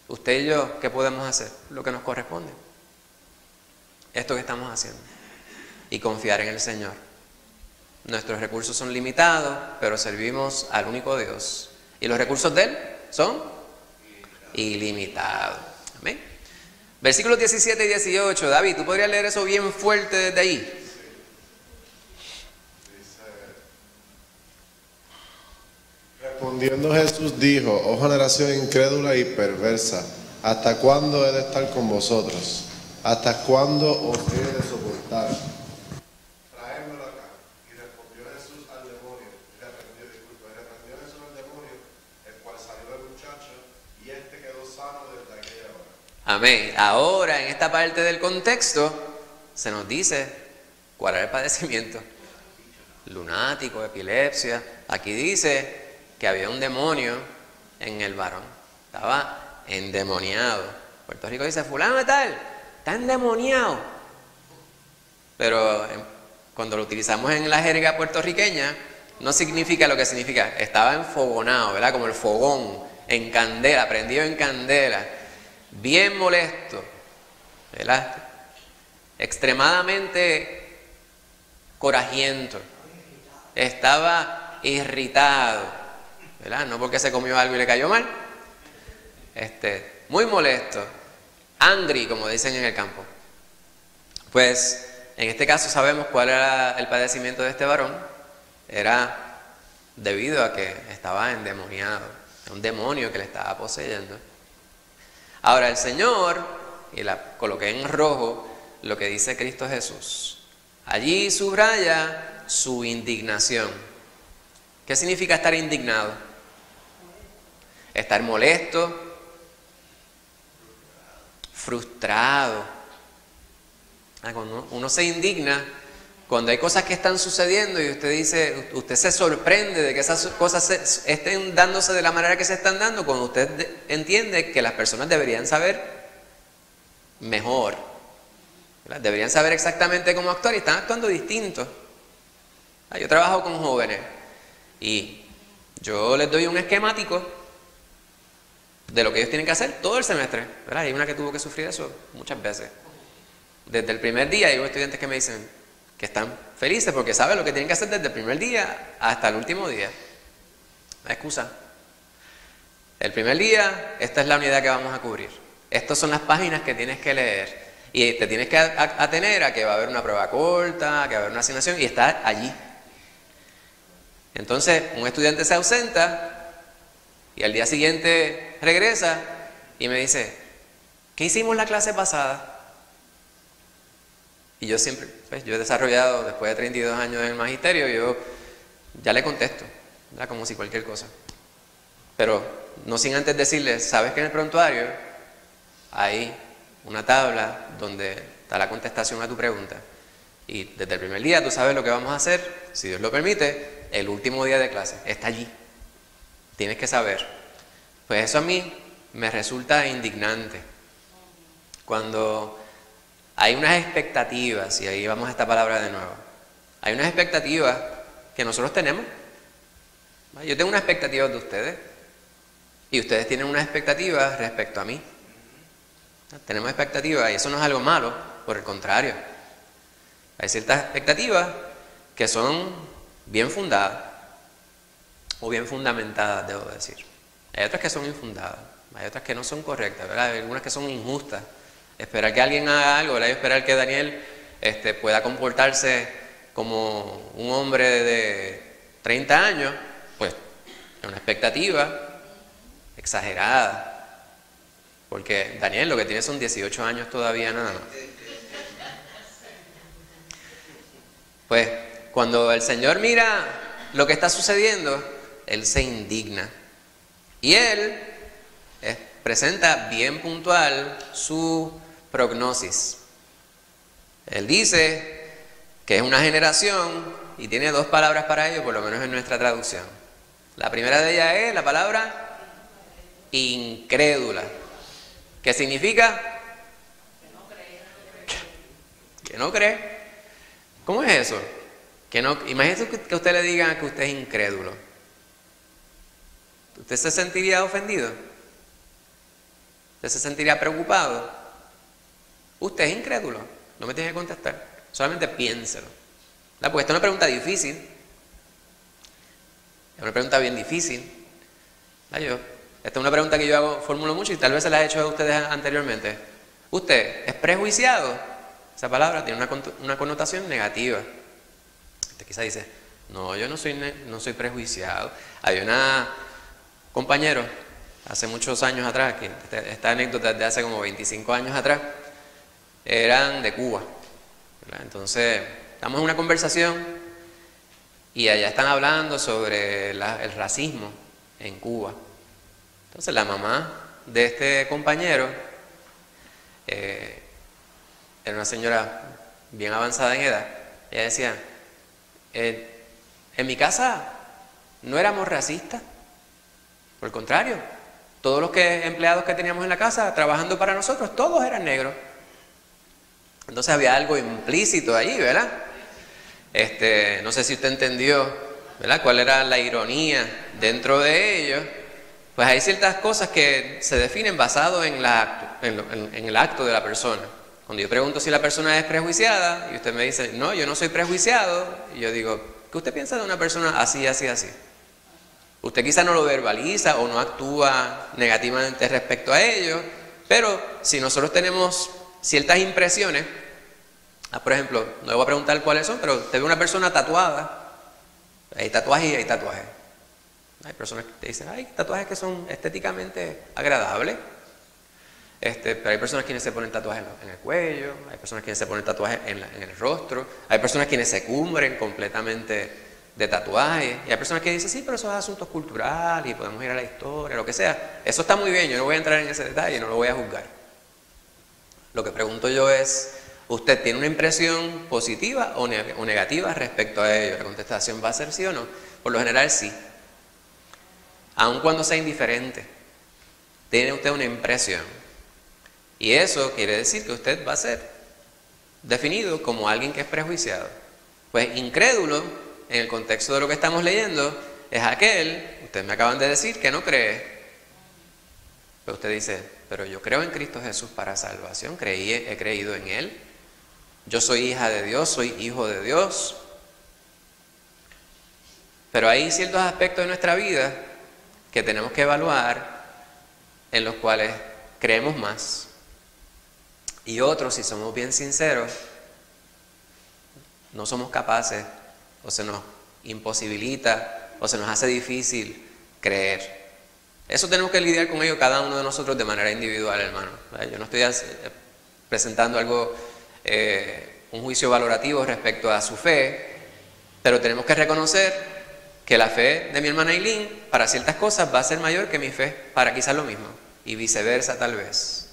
Usted y yo, ¿qué podemos hacer? Lo que nos corresponde. Esto que estamos haciendo. Y confiar en el Señor. Nuestros recursos son limitados, pero servimos al único Dios. Y los recursos de Él son ilimitados. Amén. Versículos 17 y 18. David, ¿tú podrías leer eso bien fuerte desde ahí? Respondiendo Jesús dijo: oh generación incrédula y perversa, ¿hasta cuándo he de estar con vosotros? ¿Hasta cuándo os he de soportar? Traédmelo acá. Y respondió Jesús al demonio, reprendió Jesús al demonio, el cual salió del muchacho, y quedó sano desde aquella hora. Amén. Ahora, en esta parte del contexto, se nos dice cuál era el padecimiento. Lunático, epilepsia. Aquí dice que había un demonio en el varón. Estaba endemoniado. Puerto Rico dice, fulano de tal, está endemoniado. Pero cuando lo utilizamos en la jerga puertorriqueña, no significa lo que significa. Estaba enfogonado, ¿verdad? Como el fogón, en candela, prendido en candela. Bien molesto, ¿verdad? Extremadamente corajiento. Estaba irritado, ¿verdad? No porque se comió algo y le cayó mal. Muy molesto, angry, como dicen en el campo. Pues en este caso sabemos cuál era el padecimiento de este varón. Era debido a que estaba endemoniado, un demonio que le estaba poseyendo. Ahora el Señor, y la coloqué en rojo, lo que dice Cristo Jesús. Allí subraya su indignación. ¿Qué significa estar indignado? Estar molesto, frustrado. Cuando uno se indigna, cuando hay cosas que están sucediendo y usted se sorprende de que esas cosas estén dándose de la manera que se están dando, cuando usted entiende que las personas deberían saber mejor, ¿verdad? Deberían saber exactamente cómo actuar y están actuando distinto. Yo trabajo con jóvenes y yo les doy un esquemático de lo que ellos tienen que hacer todo el semestre, ¿verdad? Hay una que tuvo que sufrir eso muchas veces. Desde el primer día hay estudiantes que me dicen que están felices porque saben lo que tienen que hacer desde el primer día hasta el último día. No hay excusa. El primer día, esta es la unidad que vamos a cubrir. Estas son las páginas que tienes que leer. Y te tienes que atener a que va a haber una prueba corta, que va a haber una asignación y estar allí. Entonces, un estudiante se ausenta y al día siguiente regresa y me dice, ¿qué hicimos la clase pasada? Y yo siempre, pues yo he desarrollado, después de 32 años en el magisterio, yo ya le contesto, ¿verdad? Como si cualquier cosa. Pero no sin antes decirle, ¿sabes que en el prontuario hay una tabla donde está la contestación a tu pregunta? Y desde el primer día tú sabes lo que vamos a hacer, si Dios lo permite, el último día de clase. Está allí. Tienes que saber. Pues eso a mí me resulta indignante. Cuando hay unas expectativas, y ahí vamos a esta palabra de nuevo. Hay unas expectativas que nosotros tenemos. Yo tengo una expectativa de ustedes. Y ustedes tienen una expectativa respecto a mí. Tenemos expectativas y eso no es algo malo, por el contrario. Hay ciertas expectativas que son bien fundadas o bien fundamentadas, debo decir. Hay otras que son infundadas, hay otras que no son correctas, ¿verdad? Hay algunas que son injustas. Esperar que alguien haga algo, ¿verdad? Y esperar que Daniel pueda comportarse como un hombre de 30 años, pues es una expectativa exagerada. Porque Daniel lo que tiene son 18 años todavía nada más. Pues cuando el Señor mira lo que está sucediendo, Él se indigna. Y Él presenta bien puntual su prognosis. Él dice que es una generación y tiene dos palabras para ello, por lo menos en nuestra traducción. La primera de ellas es la palabra incrédula. ¿Qué significa? Que no cree. ¿Cómo es eso? Que no, imagínese que usted le diga que usted es incrédulo. ¿Usted se sentiría ofendido? ¿Usted se sentiría preocupado? Usted es incrédulo. No me tiene que contestar. Solamente piénselo. Porque esta es una pregunta difícil. Es una pregunta bien difícil. Esta es una pregunta que yo formulo mucho y tal vez se la he hecho a ustedes anteriormente. ¿Usted es prejuiciado? Esa palabra tiene una connotación negativa. Usted quizá dice, no, yo no soy prejuiciado. Hay una compañero, hace muchos años atrás, que esta anécdota de hace como 25 años atrás, eran de Cuba, ¿verdad? Entonces, estamos en una conversación y allá están hablando sobre el racismo en Cuba. Entonces, la mamá de este compañero era una señora bien avanzada en edad. Ella decía, en mi casa no éramos racistas. Por el contrario, todos los empleados que teníamos en la casa trabajando para nosotros, todos eran negros. Entonces había algo implícito allí, ¿verdad? No sé si usted entendió, ¿verdad?, cuál era la ironía dentro de ello. Pues hay ciertas cosas que se definen basado en el acto de la persona. Cuando yo pregunto si la persona es prejuiciada y usted me dice, no, yo no soy prejuiciado, y yo digo, ¿qué usted piensa de una persona así, así, así? Usted quizá no lo verbaliza o no actúa negativamente respecto a ello, pero si nosotros tenemos ciertas impresiones, por ejemplo, no le voy a preguntar cuáles son, pero usted ve una persona tatuada, hay tatuajes y hay tatuajes. Hay personas que te dicen, hay tatuajes que son estéticamente agradables, pero hay personas quienes se ponen tatuajes en el cuello, hay personas quienes se ponen tatuajes en el rostro, hay personas quienes se cubren completamente de tatuajes, y hay personas que dicen, sí, pero esos asuntos culturales y podemos ir a la historia, lo que sea. Eso está muy bien, yo no voy a entrar en ese detalle, no lo voy a juzgar. Lo que pregunto yo es, ¿usted tiene una impresión positiva o negativa respecto a ello? La contestación va a ser sí o no. Por lo general sí. Aun cuando sea indiferente, tiene usted una impresión. Y eso quiere decir que usted va a ser definido como alguien que es prejuiciado. Pues incrédulo, en el contexto de lo que estamos leyendo, es aquel, ustedes me acaban de decir, que no cree. Pero usted dice, pero yo creo en Cristo Jesús para salvación, he creído en Él. Yo soy hija de Dios, soy hijo de Dios. Pero hay ciertos aspectos de nuestra vida que tenemos que evaluar, en los cuales creemos más. Y otros, si somos bien sinceros, no somos capaces, o se nos imposibilita, o se nos hace difícil creer. Eso tenemos que lidiar con ello cada uno de nosotros de manera individual, hermano. Yo no estoy presentando algo, un juicio valorativo respecto a su fe, pero tenemos que reconocer que la fe de mi hermana Eileen para ciertas cosas va a ser mayor que mi fe para quizás lo mismo, y viceversa tal vez.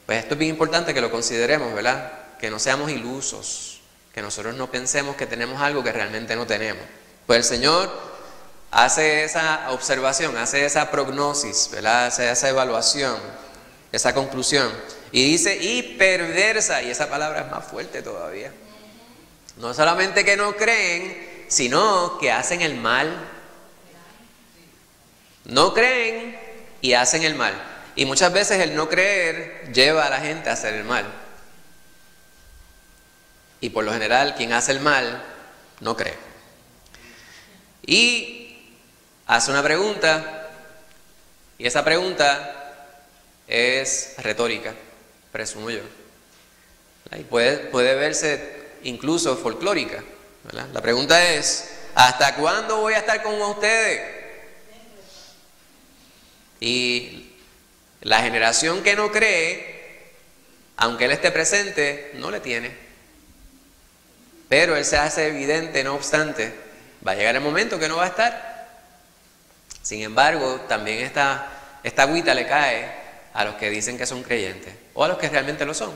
Pues esto es bien importante que lo consideremos, ¿verdad? Que no seamos ilusos, que nosotros no pensemos que tenemos algo que realmente no tenemos. Pues el Señor hace esa observación, hace esa prognosis, ¿verdad? Hace esa evaluación, esa conclusión. Y dice, y perversa, y esa palabra es más fuerte todavía. No solamente que no creen, sino que hacen el mal. No creen y hacen el mal. Y muchas veces el no creer lleva a la gente a hacer el mal. Y por lo general, quien hace el mal, no cree. Y hace una pregunta, y esa pregunta es retórica, presumo yo. Y puede verse incluso folclórica, ¿verdad? La pregunta es, ¿hasta cuándo voy a estar con ustedes? Y la generación que no cree, aunque Él esté presente, no le tiene. Pero Él se hace evidente, no obstante, va a llegar el momento que no va a estar. Sin embargo, también esta agüita le cae a los que dicen que son creyentes, o a los que realmente lo son.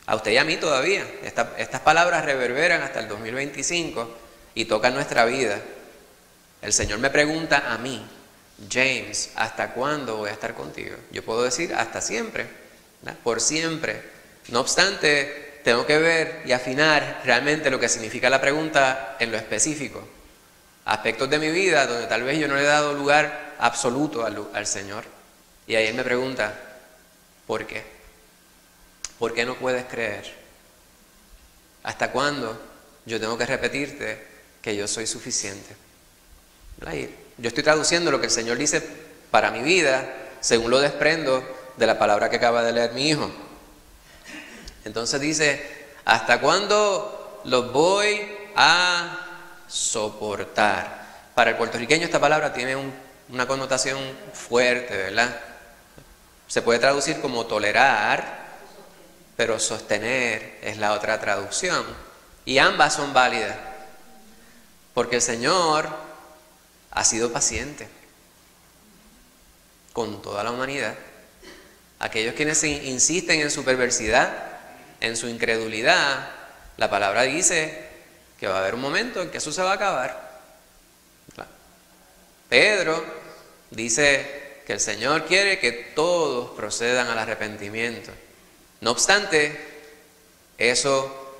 A usted y a mí todavía. Estas palabras reverberan hasta el 2025 y tocan nuestra vida. El Señor me pregunta a mí, James, ¿hasta cuándo voy a estar contigo? Yo puedo decir hasta siempre, ¿no? Por siempre. No obstante, tengo que ver y afinar realmente lo que significa la pregunta en lo específico. Aspectos de mi vida donde tal vez yo no le he dado lugar absoluto al Señor. Y ahí Él me pregunta, ¿por qué? ¿Por qué no puedes creer? ¿Hasta cuándo yo tengo que repetirte que yo soy suficiente? Yo estoy traduciendo lo que el Señor dice para mi vida, según lo desprendo de la palabra que acaba de leer mi hijo. Entonces dice, ¿hasta cuándo los voy a soportar? Para el puertorriqueño esta palabra tiene una connotación fuerte, ¿verdad? Se puede traducir como tolerar, pero sostener es la otra traducción. Y ambas son válidas, porque el Señor ha sido paciente con toda la humanidad. Aquellos quienes insisten en su perversidad, en su incredulidad, la palabra dice que va a haber un momento en que eso se va a acabar. Pedro dice que el Señor quiere que todos procedan al arrepentimiento. No obstante, eso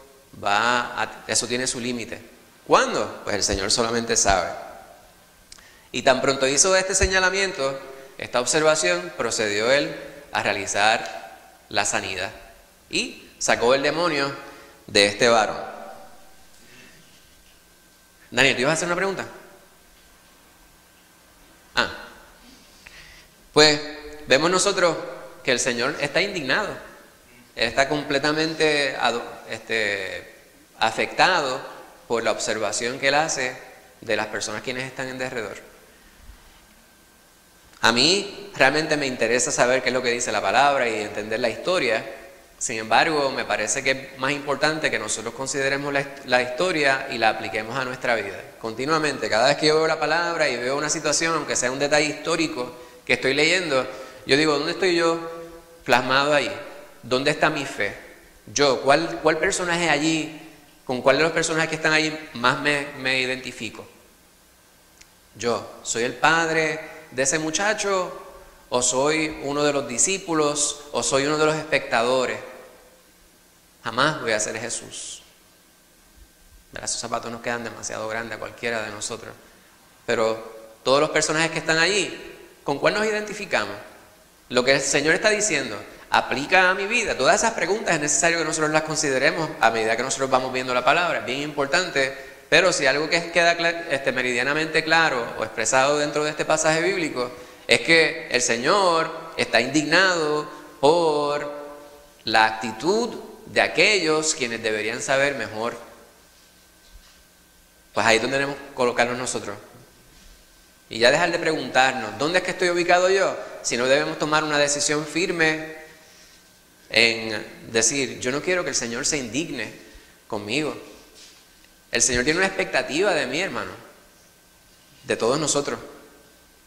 tiene su límite. ¿Cuándo? Pues el Señor solamente sabe. Y tan pronto hizo este señalamiento, esta observación, procedió Él a realizar la sanidad y sacó el demonio de este varón. Daniel, ¿te ibas a hacer una pregunta? Pues vemos nosotros que el Señor está indignado. Él está completamente afectado por la observación que Él hace de las personas quienes están en derredor. A mí realmente me interesa saber qué es lo que dice la palabra y entender la historia. Sin embargo, me parece que es más importante que nosotros consideremos la historia y la apliquemos a nuestra vida. Continuamente, cada vez que yo veo la palabra y veo una situación, aunque sea un detalle histórico que estoy leyendo, yo digo, ¿dónde estoy yo plasmado ahí? ¿Dónde está mi fe? Yo, ¿cuál personaje allí, con cuál de los personajes que están allí más me identifico? Yo, ¿soy el padre de ese muchacho, o soy uno de los discípulos, o soy uno de los espectadores? Jamás voy a ser Jesús. Esos zapatos nos quedan demasiado grandes a cualquiera de nosotros. Pero todos los personajes que están allí, ¿con cuál nos identificamos? Lo que el Señor está diciendo, ¿aplica a mi vida? Todas esas preguntas es necesario que nosotros las consideremos a medida que nosotros vamos viendo la palabra. Es bien importante. Pero si algo que queda meridianamente claro o expresado dentro de este pasaje bíblico es que el Señor está indignado por la actitud de aquellos quienes deberían saber mejor. Pues ahí es donde debemos colocarnos nosotros. Y ya dejar de preguntarnos, ¿dónde es que estoy ubicado yo? Si no, debemos tomar una decisión firme en decir, yo no quiero que el Señor se indigne conmigo. El Señor tiene una expectativa de mí, hermano, de todos nosotros.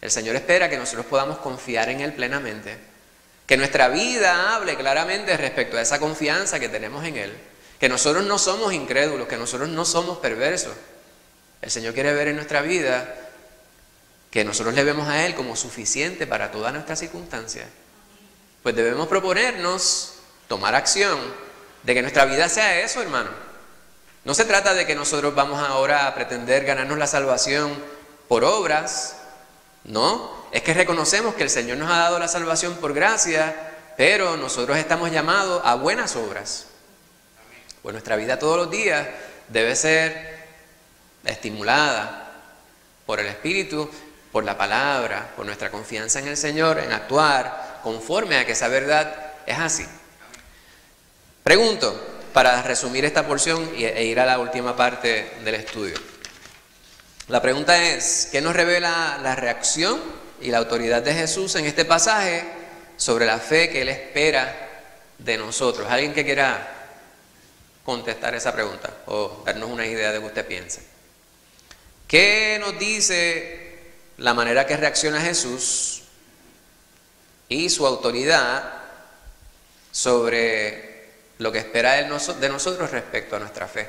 El Señor espera que nosotros podamos confiar en Él plenamente, que nuestra vida hable claramente respecto a esa confianza que tenemos en Él, que nosotros no somos incrédulos, que nosotros no somos perversos. El Señor quiere ver en nuestra vida que nosotros le vemos a Él como suficiente para todas nuestras circunstancias. Pues debemos proponernos tomar acción de que nuestra vida sea eso, hermano. No se trata de que nosotros vamos ahora a pretender ganarnos la salvación por obras, no. Es que reconocemos que el Señor nos ha dado la salvación por gracia, pero nosotros estamos llamados a buenas obras. Pues nuestra vida todos los días debe ser estimulada por el Espíritu, por la palabra, por nuestra confianza en el Señor, en actuar conforme a que esa verdad es así. Pregunto, para resumir esta porción e ir a la última parte del estudio. La pregunta es, ¿qué nos revela la reacción y la autoridad de Jesús en este pasaje sobre la fe que Él espera de nosotros. ¿Alguien que quiera contestar esa pregunta o darnos una idea de lo que usted piensa? ¿Qué nos dice la manera que reacciona Jesús y su autoridad sobre lo que espera Él de nosotros respecto a nuestra fe?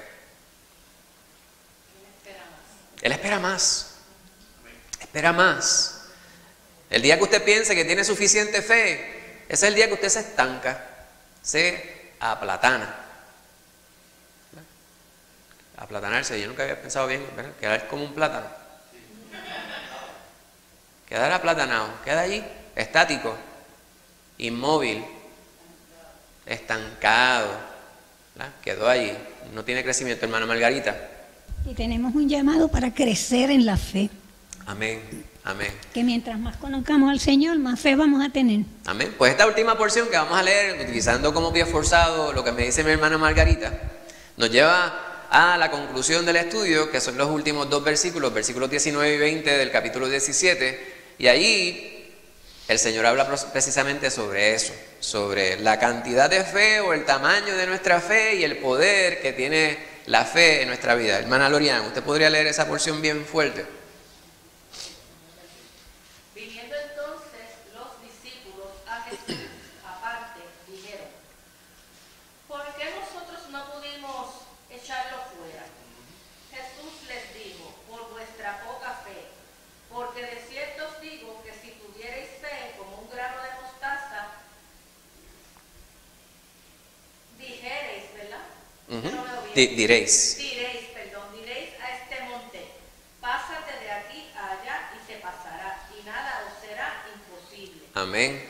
Él espera más. Espera más. El día que usted piense que tiene suficiente fe, ese es el día que usted se estanca, se aplatana. Aplatanarse, yo nunca había pensado bien, ¿verdad? Quedar como un plátano. Quedar aplatanado, queda allí, estático, inmóvil, estancado, ¿verdad? Quedó allí, no tiene crecimiento, hermana Margarita. Y tenemos un llamado para crecer en la fe. Amén, amén. Que mientras más conozcamos al Señor, más fe vamos a tener. Amén. Pues esta última porción que vamos a leer, utilizando como pie forzado lo que me dice mi hermana Margarita, nos lleva a la conclusión del estudio, que son los últimos dos versículos, versículos 19 y 20 del capítulo 17, y ahí el Señor habla precisamente sobre eso, sobre la cantidad de fe o el tamaño de nuestra fe y el poder que tiene la fe en nuestra vida. Hermana Lorian, ¿usted podría leer esa porción bien fuerte? Viniendo entonces los discípulos a Jesús aparte, dijeron: ¿por qué nosotros no pudimos echarlo fuera? Jesús les dijo: por vuestra poca fe, porque de cierto os digo que si tuvierais fe como un grano de mostaza, dijereis, ¿verdad? No veo bien. Diréis a este monte: pásate de aquí a allá, y se pasará, y nada os será imposible. Amén.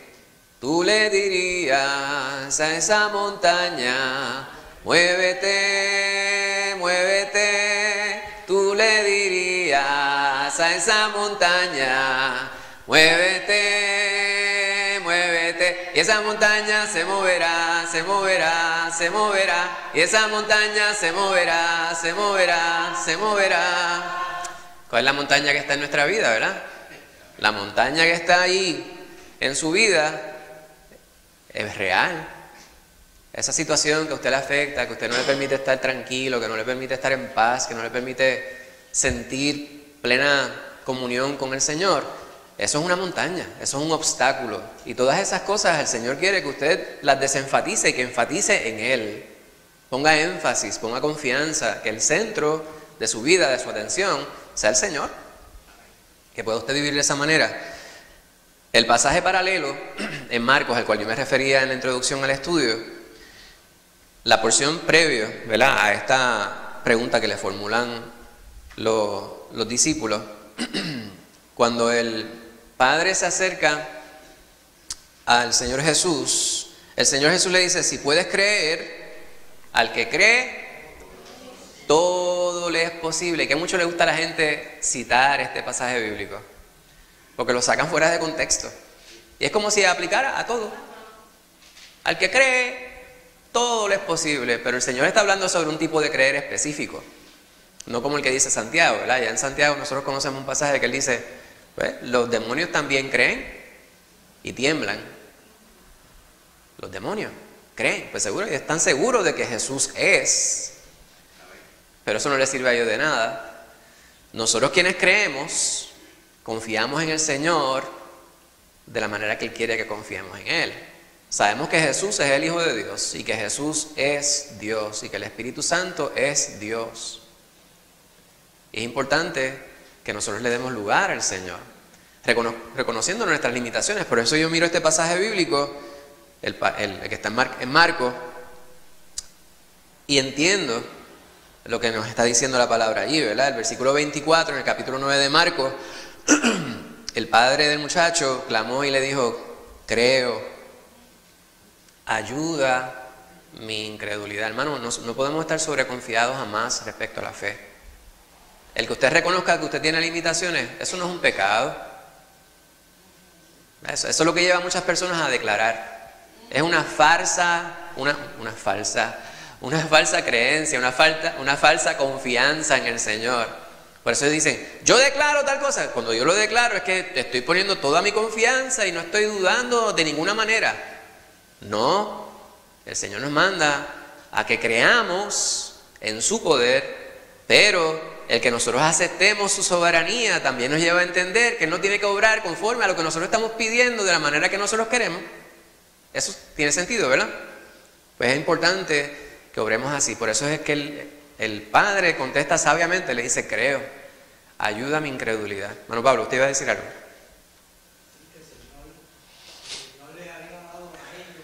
Tú le dirías a esa montaña: muévete, muévete. Tú le dirías a esa montaña: muévete, muévete. Y esa montaña se moverá, se moverá, se moverá. Y esa montaña se moverá, se moverá, se moverá. ¿Cuál es la montaña que está en nuestra vida, verdad? La montaña que está ahí en su vida es real. Esa situación que a usted le afecta, que a usted no le permite estar tranquilo, que no le permite estar en paz, que no le permite sentir plena comunión con el Señor, eso es una montaña, eso es un obstáculo. Y todas esas cosas el Señor quiere que usted las desenfatice y que enfatice en Él. Ponga énfasis, ponga confianza, que el centro de su vida, de su atención, sea el Señor. Que pueda usted vivir de esa manera. El pasaje paralelo en Marcos, al cual yo me refería en la introducción al estudio, la porción previa, ¿verdad?, a esta pregunta que le formulan los discípulos, cuando el Padre se acerca al Señor Jesús, el Señor Jesús le dice: si puedes creer, al que cree, todo le es posible. Que mucho le gusta a la gente citar este pasaje bíblico, porque lo sacan fuera de contexto. Y es como si aplicara a todo. Al que cree, todo le es posible. Pero el Señor está hablando sobre un tipo de creer específico, no como el que dice Santiago, ¿verdad? Ya en Santiago nosotros conocemos un pasaje que él dice: pues, los demonios también creen y tiemblan. Los demonios creen, pues seguro, y están seguros de que Jesús es. Pero eso no les sirve a ellos de nada. Nosotros quienes creemos, confiamos en el Señor de la manera que Él quiere que confiemos en Él. Sabemos que Jesús es el Hijo de Dios y que Jesús es Dios y que el Espíritu Santo es Dios. Y es importante que nosotros le demos lugar al Señor, reconociendo nuestras limitaciones. Por eso yo miro este pasaje bíblico, el que está en Marcos, y entiendo lo que nos está diciendo la palabra allí, ¿verdad? El versículo 24, en el capítulo 9 de Marcos, el padre del muchacho clamó y le dijo: creo, ayuda mi incredulidad. Hermano, no podemos estar sobreconfiados jamás respecto a la fe. El que usted reconozca que usted tiene limitaciones, eso no es un pecado. Eso es lo que lleva a muchas personas a declarar. Es una falsa creencia, una falsa confianza en el Señor. Por eso dicen, yo declaro tal cosa. Cuando yo lo declaro es que estoy poniendo toda mi confianza y no estoy dudando de ninguna manera. No, el Señor nos manda a que creamos en su poder, pero el que nosotros aceptemos su soberanía también nos lleva a entender que Él no tiene que obrar conforme a lo que nosotros estamos pidiendo de la manera que nosotros queremos. Eso tiene sentido, ¿verdad? Pues es importante que obremos así. Por eso es que el Padre contesta sabiamente, le dice, creo, ayuda a mi incredulidad. Hermano Pablo, ¿usted iba a decir algo? Que el Señor les había dado a ellos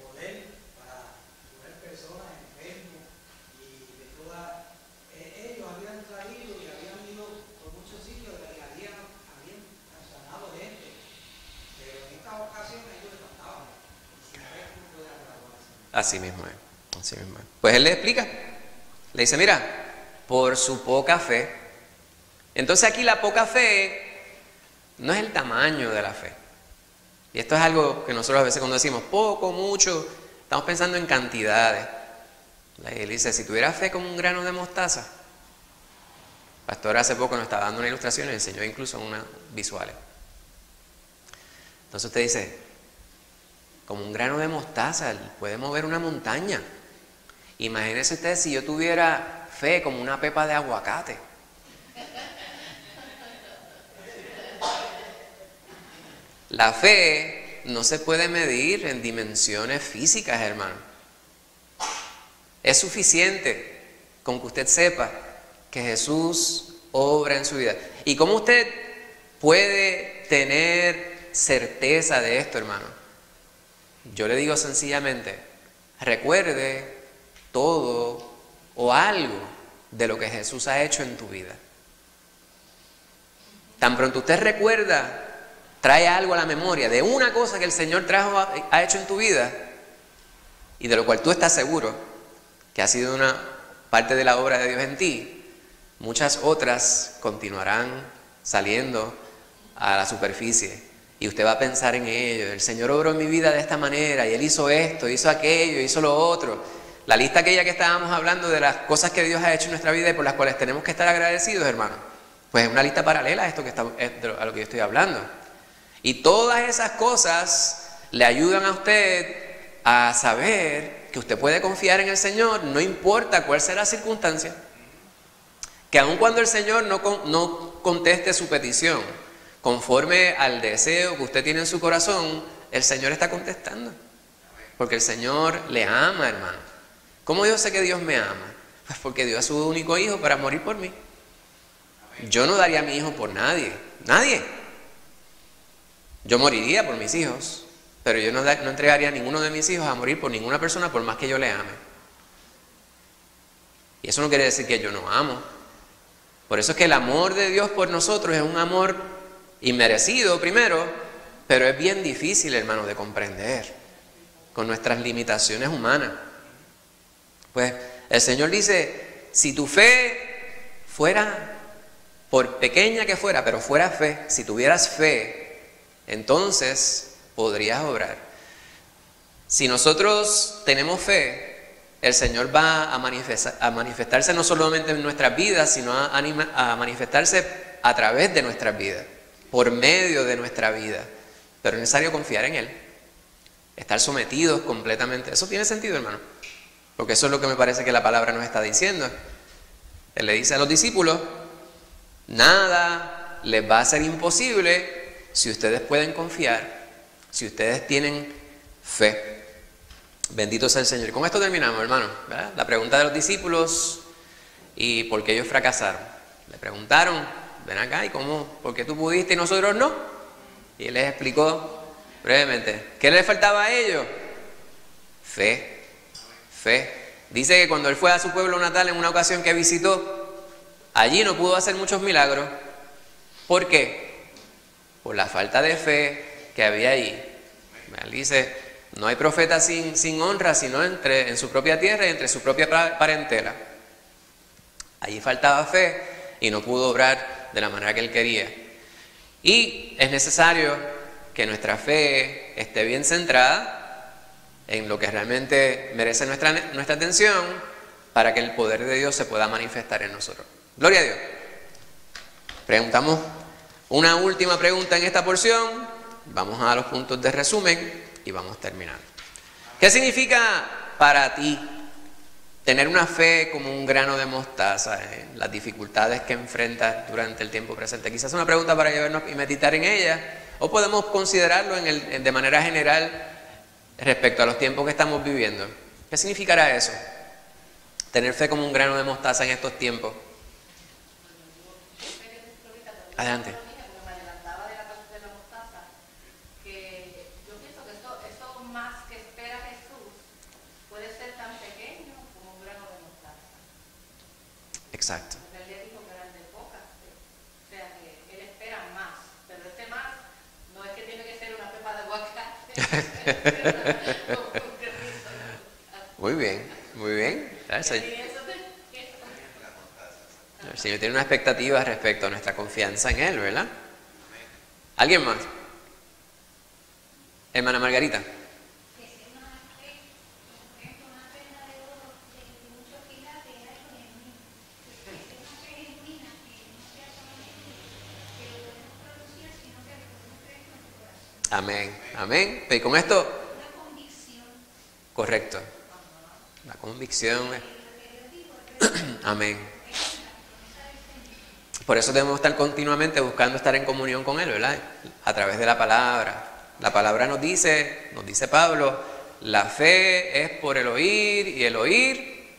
poder para curar personas enfermos y de todas. Ellos habían traído y habían ido por muchos sitios y habían sanado gente, pero en esta ocasión ellos le faltaban. Y sin ver cómo poder hablar. Así mismo es, así mismo es. Pues Él le explica, le dice, mira, por su poca fe. Entonces aquí la poca fe no es el tamaño de la fe. Y esto es algo que nosotros a veces cuando decimos poco, mucho, estamos pensando en cantidades. Él dice, si tuviera fe como un grano de mostaza. El pastor hace poco nos estaba dando una ilustración y enseñó incluso unas visuales. Entonces usted dice, como un grano de mostaza, él puede mover una montaña. Imagínense ustedes si yo tuviera fe como una pepa de aguacate. La fe no se puede medir en dimensiones físicas, hermano. Es suficiente con que usted sepa que Jesús obra en su vida. ¿Y cómo usted puede tener certeza de esto, hermano? Yo le digo sencillamente, recuerde todo o algo de lo que Jesús ha hecho en tu vida. Tan pronto usted recuerda, trae algo a la memoria de una cosa que el Señor ha hecho en tu vida y de lo cual tú estás seguro que ha sido una parte de la obra de Dios en ti, muchas otras continuarán saliendo a la superficie y usted va a pensar en ello. El Señor obró en mi vida de esta manera y Él hizo esto, hizo aquello, hizo lo otro. La lista aquella que estábamos hablando de las cosas que Dios ha hecho en nuestra vida y por las cuales tenemos que estar agradecidos, hermano, pues es una lista paralela a esto a lo que yo estoy hablando. Y todas esas cosas le ayudan a usted a saber que usted puede confiar en el Señor, no importa cuál sea la circunstancia. Que aun cuando el Señor no conteste su petición conforme al deseo que usted tiene en su corazón, el Señor está contestando. Porque el Señor le ama, hermano. ¿Cómo yo sé que Dios me ama? Pues porque dio a su único hijo para morir por mí. Yo no daría a mi hijo por nadie. Nadie. Yo moriría por mis hijos, pero yo no entregaría a ninguno de mis hijos a morir por ninguna persona por más que yo le ame. Y eso no quiere decir que yo no amo. Por eso es que el amor de Dios por nosotros es un amor inmerecido primero, pero es bien difícil, hermano, de comprender con nuestras limitaciones humanas. Pues el Señor dice, si tu fe fuera, por pequeña que fuera, pero fuera fe, si tuvieras fe, entonces podrías obrar. Si nosotros tenemos fe, el Señor va a manifestarse no solamente en nuestras vidas, sino a manifestarse a través de nuestras vidas, por medio de nuestra vida. Pero es necesario confiar en Él, estar sometidos completamente. Eso tiene sentido, hermano, porque eso es lo que me parece que la palabra nos está diciendo. Él le dice a los discípulos, nada les va a ser imposible si ustedes pueden confiar, si ustedes tienen fe. Bendito sea el Señor. Con esto terminamos, hermano, ¿verdad? La pregunta de los discípulos y por qué ellos fracasaron. Le preguntaron, ven acá, ¿y cómo? ¿Por qué tú pudiste y nosotros no? Y Él les explicó brevemente. ¿Qué les faltaba a ellos? Fe. Fe. Dice que cuando Él fue a su pueblo natal en una ocasión que visitó, allí no pudo hacer muchos milagros. ¿Por qué? Por la falta de fe que había allí. Él dice, no hay profeta sin honra, sino en su propia tierra y entre su propia parentela. Allí faltaba fe y no pudo obrar de la manera que Él quería. Y es necesario que nuestra fe esté bien centrada en lo que realmente merece nuestra atención para que el poder de Dios se pueda manifestar en nosotros. Gloria a Dios. Preguntamos una última pregunta en esta porción, vamos a los puntos de resumen y vamos terminando. ¿Qué significa para ti tener una fe como un grano de mostaza en las dificultades que enfrentas durante el tiempo presente? Quizás una pregunta para llevarnos y meditar en ella, o podemos considerarlo de manera general respecto a los tiempos que estamos viviendo. ¿Qué significará eso? Tener fe como un grano de mostaza en estos tiempos. Adelante. Me adelantaba de la mostaza, que yo pienso que eso más que espera Jesús puede ser tan pequeño como un grano de mostaza. Exacto. Porque él le dijo que eran de pocas fe. O sea que él espera más, pero este más no es que tiene que ser una pepa de aguacate. Muy bien, muy bien. El Señor tiene una expectativa respecto a nuestra confianza en Él, ¿verdad? ¿Alguien más? Hermana Margarita. Amén, amén. Y con esto, correcto. La convicción. Amén. Por eso debemos estar continuamente buscando estar en comunión con Él, ¿verdad? A través de la palabra. La palabra nos dice Pablo, la fe es por el oír y el oír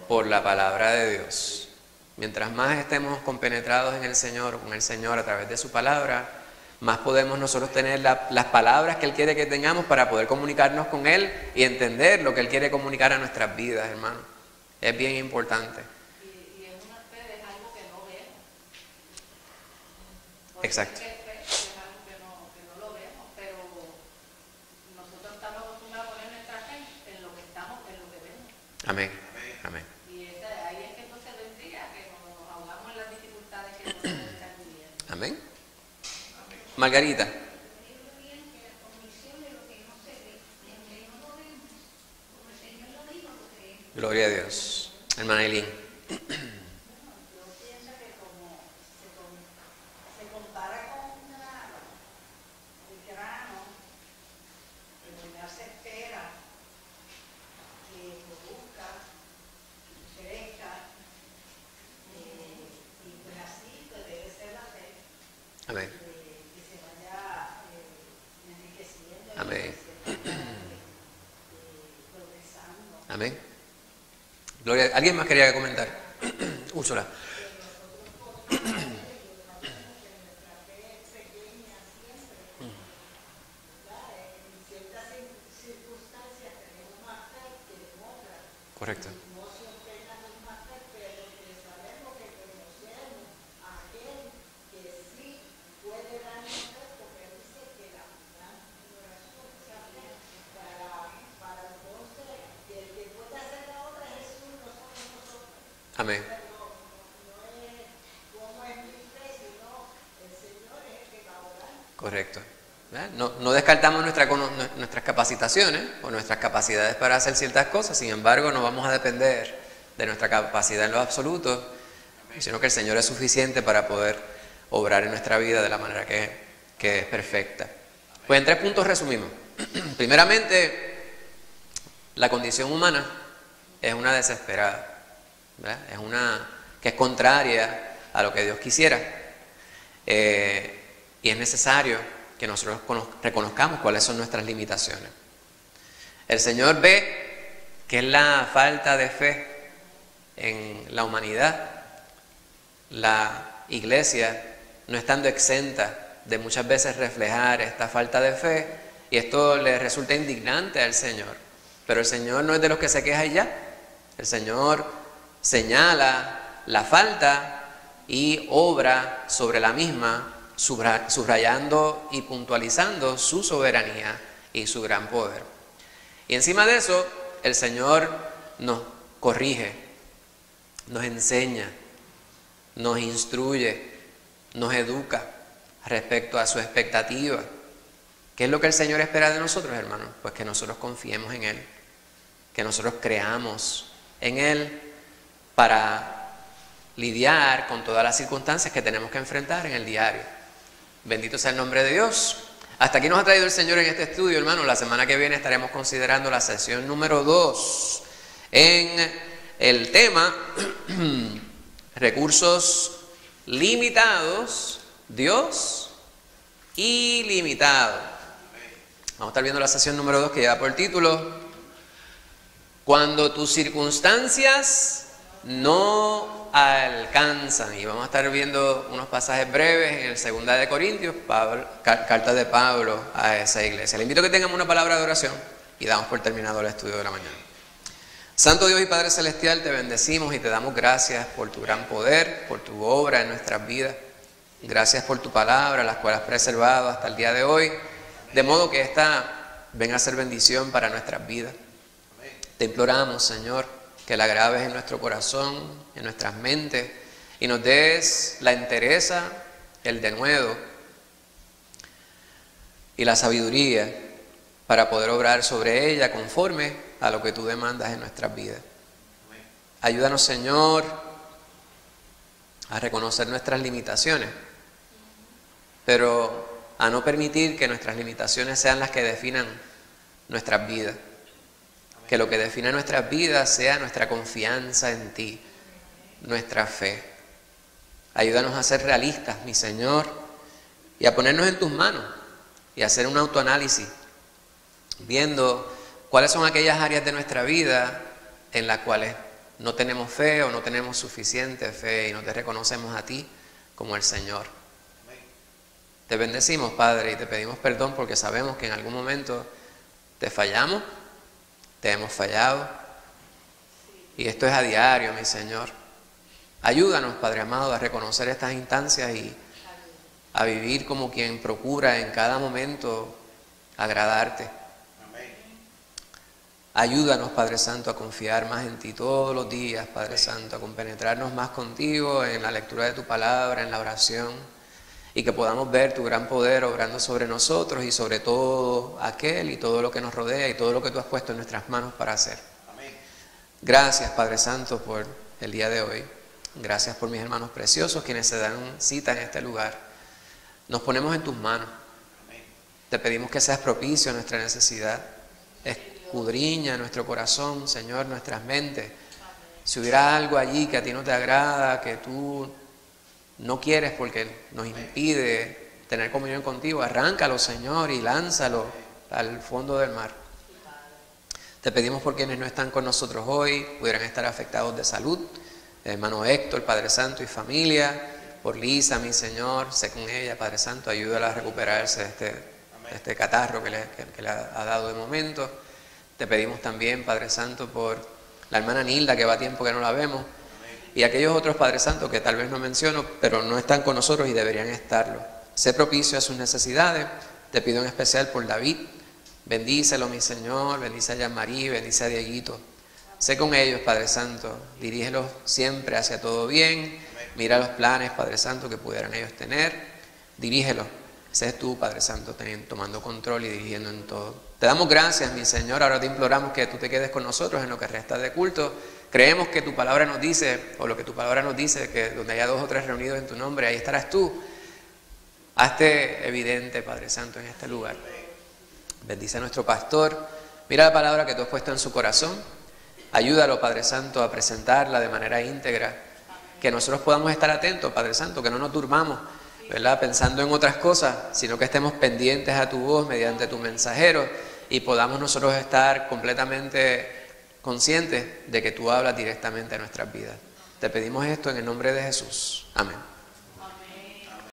por la palabra de Dios. Mientras más estemos compenetrados en el Señor, con el Señor a través de su palabra, más podemos nosotros tener las palabras que Él quiere que tengamos para poder comunicarnos con Él y entender lo que Él quiere comunicar a nuestras vidas, hermano. Es bien importante. Y en una fe es algo que no vemos. Exacto. Es algo que no lo vemos, pero nosotros estamos acostumbrados a poner nuestra fe en lo que vemos. Amén. Amén. Y ahí es que entonces vendría que cuando nos ahogamos en las dificultades que nosotros estamos viviendo. Amén. Margarita. Gloria a Dios. Hermana Eileen. Yo pienso que como se compara con el grano, que primero se espera que produzca, que crezca, y pues así pues debe ser la fe, Amén. que se vaya enriqueciendo, Amén. progresando. Amén. Gloria. ¿Alguien más quería comentar? Úrsula. Correcto. Amén. Correcto. No descartamos nuestras capacitaciones o nuestras capacidades para hacer ciertas cosas, sin embargo no vamos a depender de nuestra capacidad en lo absoluto, sino que el Señor es suficiente para poder obrar en nuestra vida de la manera que es perfecta. Pues en 3 puntos resumimos. Primeramente, la condición humana es una desesperada, ¿verdad? Es una que es contraria a lo que Dios quisiera, y es necesario que nosotros reconozcamos cuáles son nuestras limitaciones. El Señor ve que es la falta de fe en la humanidad, la iglesia no estando exenta de muchas veces reflejar esta falta de fe, y esto le resulta indignante al Señor. Pero el Señor no es de los que se queja y ya. El Señor señala la falta y obra sobre la misma, subrayando y puntualizando su soberanía y su gran poder. Y encima de eso, el Señor nos corrige, nos enseña, nos instruye, nos educa respecto a su expectativa. ¿Qué es lo que el Señor espera de nosotros, hermanos? Pues que nosotros confiemos en Él, que nosotros creamos en Él para lidiar con todas las circunstancias que tenemos que enfrentar en el diario. Bendito sea el nombre de Dios. Hasta aquí nos ha traído el Señor en este estudio, hermano. La semana que viene estaremos considerando la sesión número 2 en el tema recursos limitados, Dios ilimitado. Vamos a estar viendo la sesión número 2 que lleva por título Cuando tus circunstancias no alcanzan. Y vamos a estar viendo unos pasajes breves en el 2 de Corintios, carta de Pablo a esa iglesia. Le invito a que tengamos una palabra de oración y damos por terminado el estudio de la mañana. Santo Dios y Padre Celestial, te bendecimos y te damos gracias por tu gran poder, por tu obra en nuestras vidas. Gracias por tu palabra, las cuales has preservado hasta el día de hoy, de modo que esta venga a ser bendición para nuestras vidas. Te imploramos, Señor, que la grabes en nuestro corazón, en nuestras mentes, y nos des la entereza, el denuedo y la sabiduría para poder obrar sobre ella conforme a lo que tú demandas en nuestras vidas. Ayúdanos, Señor, a reconocer nuestras limitaciones, pero a no permitir que nuestras limitaciones sean las que definan nuestras vidas. Que lo que define nuestras vidas sea nuestra confianza en ti, nuestra fe. Ayúdanos a ser realistas, mi Señor, y a ponernos en tus manos y a hacer un autoanálisis, viendo cuáles son aquellas áreas de nuestra vida en las cuales no tenemos fe o no tenemos suficiente fe y no te reconocemos a ti como el Señor. Te bendecimos, Padre, y te pedimos perdón porque sabemos que en algún momento te fallamos, te hemos fallado, y esto es a diario, mi Señor. Ayúdanos, Padre amado, a reconocer estas instancias y a vivir como quien procura en cada momento agradarte. Ayúdanos, Padre Santo, a confiar más en ti todos los días, Padre Santo, a compenetrarnos más contigo en la lectura de tu palabra, en la oración, y que podamos ver tu gran poder obrando sobre nosotros y sobre todo aquel y todo lo que nos rodea y todo lo que tú has puesto en nuestras manos para hacer. Gracias, Padre Santo, por el día de hoy. Gracias por mis hermanos preciosos quienes se dan cita en este lugar. Nos ponemos en tus manos. Te pedimos que seas propicio a nuestra necesidad. Escudriña nuestro corazón, Señor, nuestras mentes. Si hubiera algo allí que a ti no te agrada, que tú no quieres porque nos impide tener comunión contigo, arráncalo, Señor, y lánzalo al fondo del mar. Te pedimos por quienes no están con nosotros hoy, pudieran estar afectados de salud, hermano Héctor, Padre Santo, y familia, por Lisa, mi Señor, sé con ella, Padre Santo, ayúdala a recuperarse de este catarro que le ha dado de momento. Te pedimos también, Padre Santo, por la hermana Nilda, que va tiempo que no la vemos, y aquellos otros, Padre Santo, que tal vez no menciono, pero no están con nosotros y deberían estarlo. Sé propicio a sus necesidades. Te pido en especial por David. Bendícelo, mi Señor. Bendice a Jean-Marie, bendice a Dieguito. Sé con ellos, Padre Santo. Dirígelos siempre hacia todo bien. Mira los planes, Padre Santo, que pudieran ellos tener. Dirígelos. Sé tú, Padre Santo, tomando control y dirigiendo en todo. Te damos gracias, mi Señor. Ahora te imploramos que tú te quedes con nosotros en lo que resta de culto. Creemos que tu palabra nos dice, o lo que tu palabra nos dice, que donde haya 2 o 3 reunidos en tu nombre, ahí estarás tú. Hazte evidente, Padre Santo, en este lugar. Bendice a nuestro pastor. Mira la palabra que tú has puesto en su corazón. Ayúdalo, Padre Santo, a presentarla de manera íntegra. Que nosotros podamos estar atentos, Padre Santo, que no nos durmamos, ¿verdad?, pensando en otras cosas, sino que estemos pendientes a tu voz mediante tu mensajero y podamos nosotros estar completamente conscientes de que tú hablas directamente a nuestras vidas. Te pedimos esto en el nombre de Jesús. Amén.